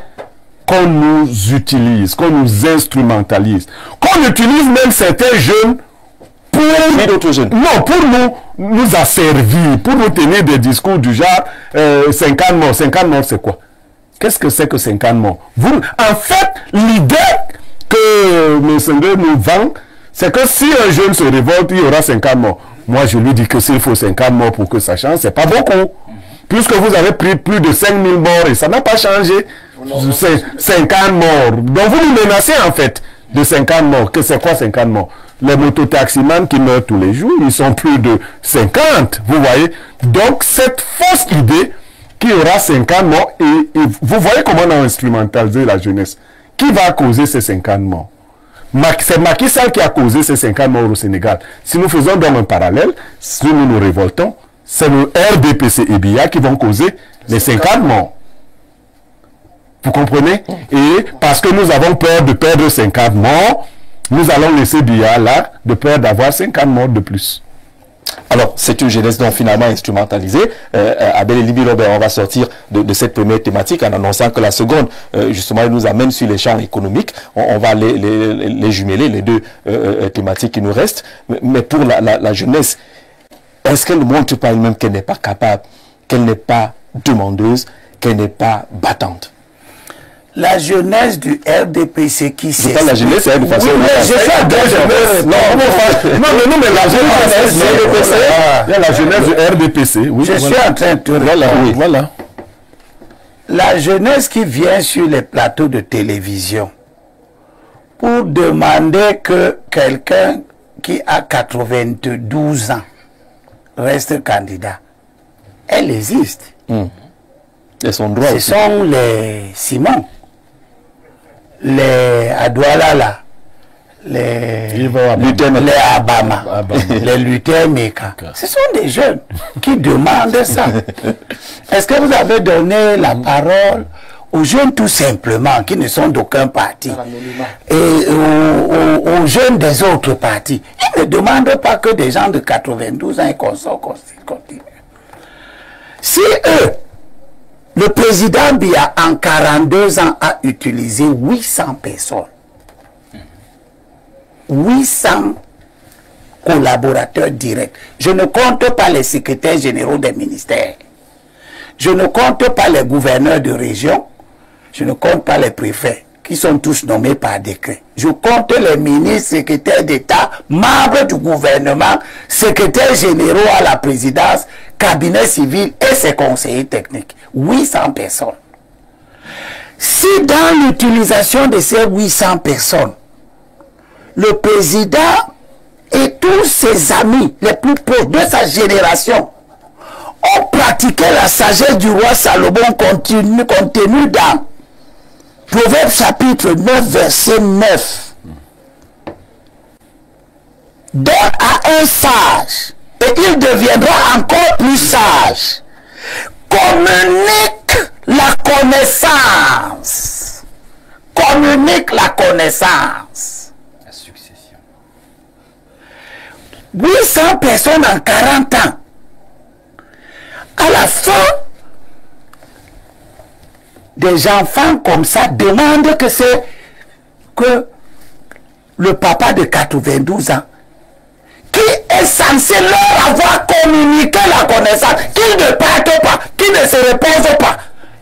qu'on nous utilise, qu'on nous instrumentalise, qu'on utilise même certains jeunes pour d'autres jeunes. Non, pour nous asservir, pour nous tenir des discours du genre 50 morts. 50 morts, c'est quoi? Qu'est-ce que c'est que 50 morts? En fait, l'idée que M. Sengé nous vend, c'est que si un jeune se révolte, il y aura 50 morts. Moi, je lui dis que s'il faut 50 morts pour que ça change, c'est pas beaucoup. Puisque vous avez pris plus de 5000 morts et ça n'a pas changé. C'est 50 morts. Donc vous nous menacez en fait de 50 morts. Que c'est quoi 50 morts? Les mototaximans qui meurent tous les jours, ils sont plus de 50. Vous voyez? Donc cette fausse idée qu'il y aura 50 morts, et vous voyez comment on a instrumentalisé la jeunesse. Qui va causer ces 50 morts? C'est Macky Sall qui a causé ces 50 morts au Sénégal. Si nous faisons donc un parallèle, si nous nous révoltons, c'est le RDPC et BIA qui vont causer les 50 morts. Vous comprenez? Et parce que nous avons peur de perdre 50 morts, nous allons laisser BIA là de peur d'avoir 50 morts de plus. Alors, c'est une jeunesse donc finalement instrumentalisée. Abel et Libby Robert, on va sortir de cette première thématique en annonçant que la seconde, justement, nous amène sur les champs économiques. On va les jumeler, les deux thématiques qui nous restent. Mais pour la jeunesse, est-ce qu'elle ne montre pas elle-même qu'elle n'est pas capable, qu'elle n'est pas demandeuse, qu'elle n'est pas battante? La jeunesse du RDPC qui s'est... la jeunesse, c'est de façon... Oui, mais je sais non, mais la jeunesse du RDPC, il y a la jeunesse du RDPC. Oui, je suis en train de te répondre. Voilà. La jeunesse qui vient sur les plateaux de télévision pour demander que quelqu'un qui a 92 ans reste candidat, elle existe. Et son droit Ce aussi. sont les Simon, les Adoualala, les Abama, les Luther Meka. Ce sont des jeunes qui demandent ça. Est-ce que vous avez donné la parole aux jeunes tout simplement, qui ne sont d'aucun parti, et aux jeunes des autres partis? Ils ne demandent pas que des gens de 92 ans et qu'on continuent. Si eux, Le président Biya, en 42 ans, a utilisé 800 personnes. 800 collaborateurs directs. Je ne compte pas les secrétaires généraux des ministères. Je ne compte pas les gouverneurs de région. Je ne compte pas les préfets, qui sont tous nommés par décret. Je compte les ministres, secrétaires d'État, membres du gouvernement, secrétaires généraux à la présidence, cabinet civil et ses conseillers techniques. 800 personnes. Si dans l'utilisation de ces 800 personnes, le président et tous ses amis les plus proches de sa génération ont pratiqué la sagesse du roi Salomon contenue dans Proverbe chapitre 9, verset 9. Donne à un sage et il deviendra encore plus sage. Communique la connaissance. Communique la connaissance. La succession. 800 personnes en 40 ans. À la fin, des enfants comme ça demandent que c'est que le papa de 92 ans, qui est censé leur avoir communiqué la connaissance, qu'ils ne partent pas, qu'ils ne se reposent pas.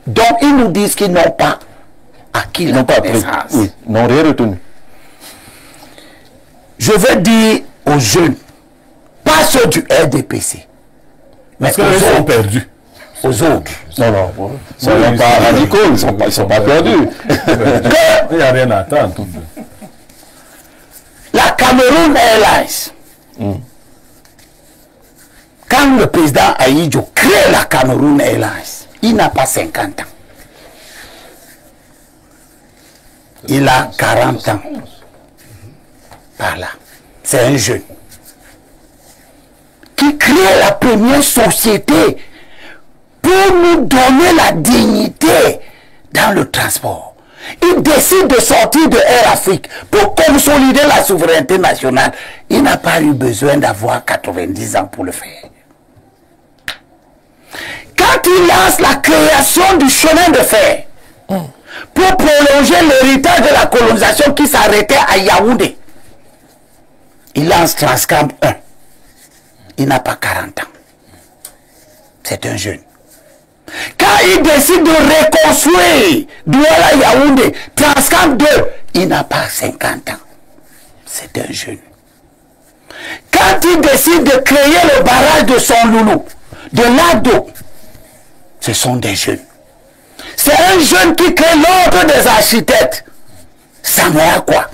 Donc ils nous disent qu'ils n'ont pas acquis la connaissance. Oui, n'ont rien retenu. Je veux dire aux jeunes, pas ceux du RDPC, mais Parce qu'ils sont perdus. aux autres. Non, non, ils ne sont pas radicaux, ils ne sont pas perdus. Il n'y a rien à attendre. La Cameroun Airlines, quand le président Ahidjo crée la Cameroun Airlines, il n'a pas 50 ans. Il a 40 ans. Par là. C'est un jeune qui crée la première société pour nous donner la dignité dans le transport. Il décide de sortir de Air Afrique pour consolider la souveraineté nationale. Il n'a pas eu besoin d'avoir 90 ans pour le faire. Quand il lance la création du chemin de fer pour prolonger l'héritage de la colonisation qui s'arrêtait à Yaoundé, il lance Transcam 1. Il n'a pas 40 ans. C'est un jeune. Quand il décide de reconstruire Douala Yaoundé, Transcam 2, il n'a pas 50 ans. C'est un jeune. Quand il décide de créer le barrage de son loulou, de l'Ado, ce sont des jeunes. C'est un jeune qui crée l'ordre des architectes. Samuel quoi.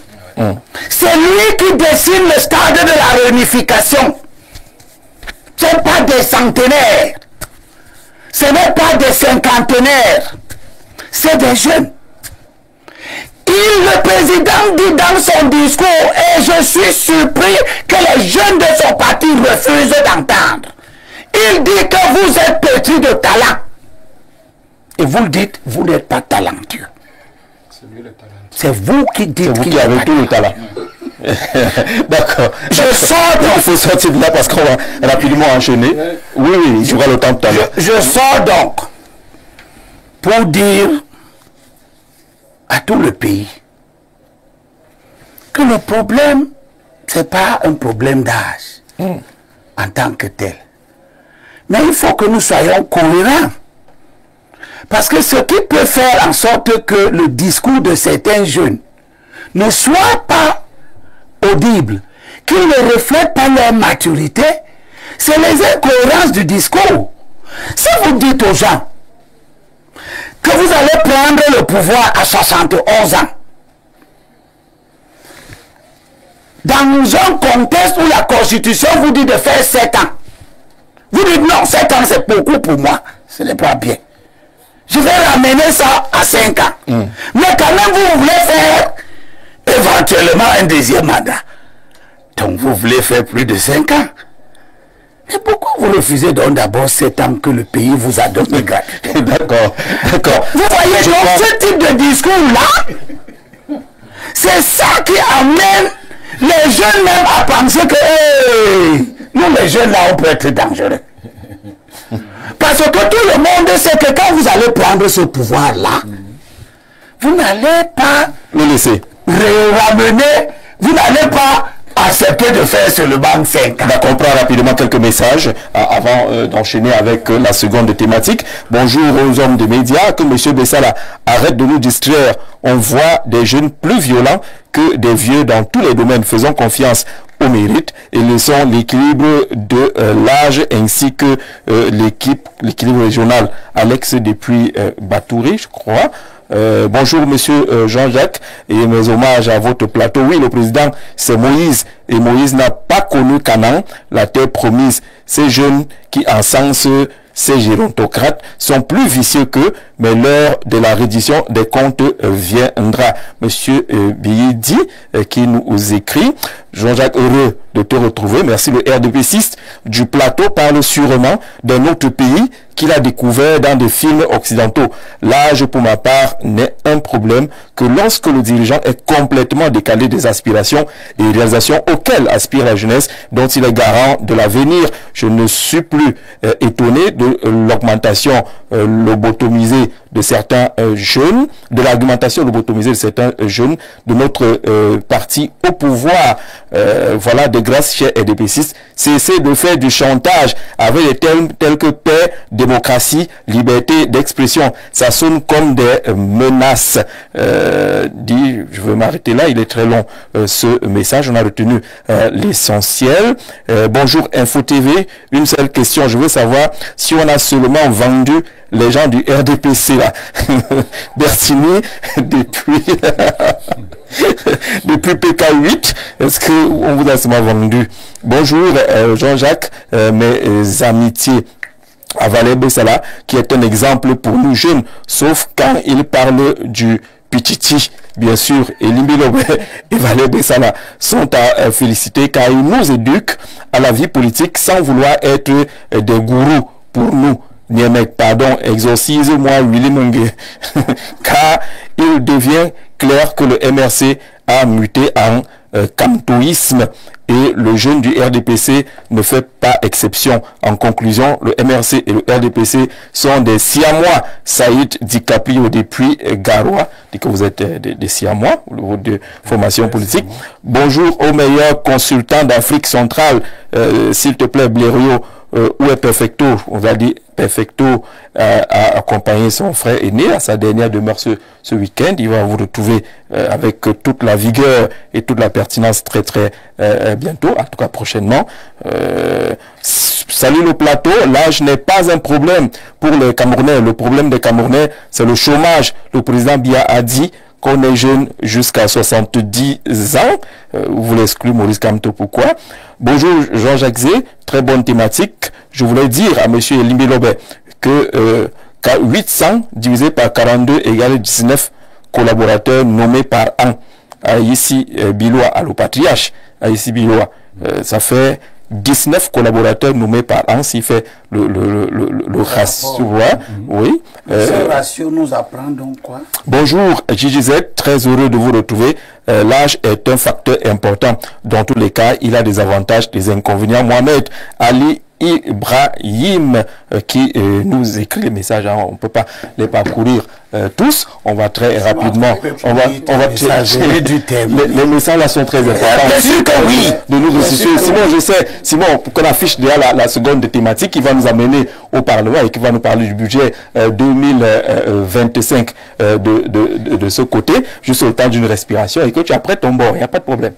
C'est lui qui dessine le stade de la réunification. Ce n'est pas des centenaires. Ce n'est pas des cinquantenaires. C'est des jeunes. Le président dit dans son discours, et je suis surpris que les jeunes de son parti refusent d'entendre. Il dit que vous êtes petits de talent. Et vous le dites, vous n'êtes pas talentueux. C'est vous qui dites qu'il y a tout le talent. D'accord. Je sors donc. Il faut sortir de là parce qu'on va rapidement enchaîner. Oui, oui, il y aura le temps tout à l'heure. Je sors donc pour dire à tout le pays que le problème, ce n'est pas un problème d'âge en tant que tel. Mais il faut que nous soyons cohérents. Parce que ce qui peut faire en sorte que le discours de certains jeunes ne soit pas audible, qu'ils ne reflètent pas leur maturité, c'est les incohérences du discours. Si vous dites aux gens que vous allez prendre le pouvoir à 71 ans, dans un contexte où la Constitution vous dit de faire 7 ans, vous dites non, 7 ans c'est beaucoup pour moi, ce n'est pas bien. Je vais ramener ça à 5 ans. Mais quand même, vous voulez faire éventuellement un deuxième mandat. Donc, vous voulez faire plus de 5 ans. Mais pourquoi vous refusez donc d'abord 7 ans que le pays vous a donné gratuitement? D'accord, d'accord. Vous voyez donc ce type de discours-là, c'est ça qui amène les jeunes même à penser que nous les jeunes là on peut être dangereux. Parce que tout le monde sait que quand vous allez prendre ce pouvoir-là, vous n'allez pas le laisser. Ramener, vous n'allez pas accepter de faire seulement 5 ans. D'accord, on prend rapidement quelques messages avant d'enchaîner avec la seconde thématique. Bonjour aux hommes des médias, que M. Bessala arrête de nous distraire. On voit des jeunes plus violents que des vieux dans tous les domaines. Faisons confiance au mérite et laissons l'équilibre de l'âge ainsi que l'équilibre régional. Alex depuis Batouri, je crois. Bonjour monsieur Jean-Jacques et mes hommages à votre plateau. Oui, le président c'est Moïse et Moïse n'a pas connu Canaan, la terre promise. Ces jeunes qui encensent ces gérontocrates sont plus vicieux qu'eux, mais l'heure de la reddition des comptes viendra. Monsieur Biyidi qui nous écrit: Jean-Jacques, heureux de te retrouver. Merci. Le RDP6 du plateau parle sûrement d'un autre pays qu'il a découvert dans des films occidentaux. L'âge, pour ma part, n'est un problème que lorsque le dirigeant est complètement décalé des aspirations et réalisations auxquelles aspire la jeunesse, dont il est garant de l'avenir. Je ne suis plus étonné de l'augmentation lobotomisée de certains jeunes, de l'argumentation lobotomisée de certains jeunes de notre parti au pouvoir. Voilà, de grâce chez RDP6, cessez de faire du chantage avec des termes tels que paix, démocratie, liberté d'expression. Ça sonne comme des menaces. Je veux m'arrêter là, il est très long ce message, on a retenu l'essentiel. Bonjour Info TV, une seule question, je veux savoir si on a seulement vendu les gens du RDPC là. Bertini depuis depuis PK8, est-ce que on vous a seulement vendu? Bonjour Jean-Jacques, mes amitiés à Valère Bessala, qui est un exemple pour nous jeunes, sauf quand il parle du Pichichi, bien sûr, et Limbilobe et Valère Bessala sont à féliciter car ils nous éduquent à la vie politique sans vouloir être des gourous pour nous. Niemek, pardon, exorcise-moi Willy Mungue, car il devient clair que le MRC a muté en camtoïsme et le jeune du RDPC ne fait pas exception. En conclusion, le MRC et le RDPC sont des Siamois. Saïd Dicaprio depuis Garoua, dit que vous êtes des Siamois au niveau de formation politique. Bonjour au meilleur consultant d'Afrique centrale, s'il te plaît Blériot, où est Perfecto? On va dire Perfecto a accompagné son frère aîné à sa dernière demeure ce week-end. Il va vous retrouver avec toute la vigueur et toute la pertinence très bientôt, en tout cas prochainement. Salut le plateau, l'âge n'est pas un problème pour les Camerounais. Le problème des Camerounais, c'est le chômage. Le président Biya a dit qu'on est jeune jusqu'à 70 ans. Vous voulez exclure Maurice Kamto, pourquoi? Bonjour Jean-Jacques Zé, très bonne thématique. Je voulais dire à M. Limbilobe que 800 divisé par 42 égale 19 collaborateurs nommés par an. Ici, Biloua, à l'Opatriarche, ici Biloua, ça fait 19 collaborateurs nommés par an, s'il fait le ratio. Oui. Ce ratio nous apprend donc quoi? Bonjour Gigi Z, très heureux de vous retrouver. L'âge est un facteur important. Dans tous les cas, il a des avantages, des inconvénients. Mohamed Ali Ibrahim qui nous écrit les messages, hein, on ne peut pas les parcourir tous, on va très rapidement, on va les messages là sont très importants. Bien sûr que oui. De nous resituer. Simon, je sais, Simon, pour qu'on affiche déjà la seconde thématique qui va nous amener au Parlement et qui va nous parler du budget 2025 de ce côté, juste au temps d'une respiration et que tu as prêt ton bord, il n'y a pas de problème.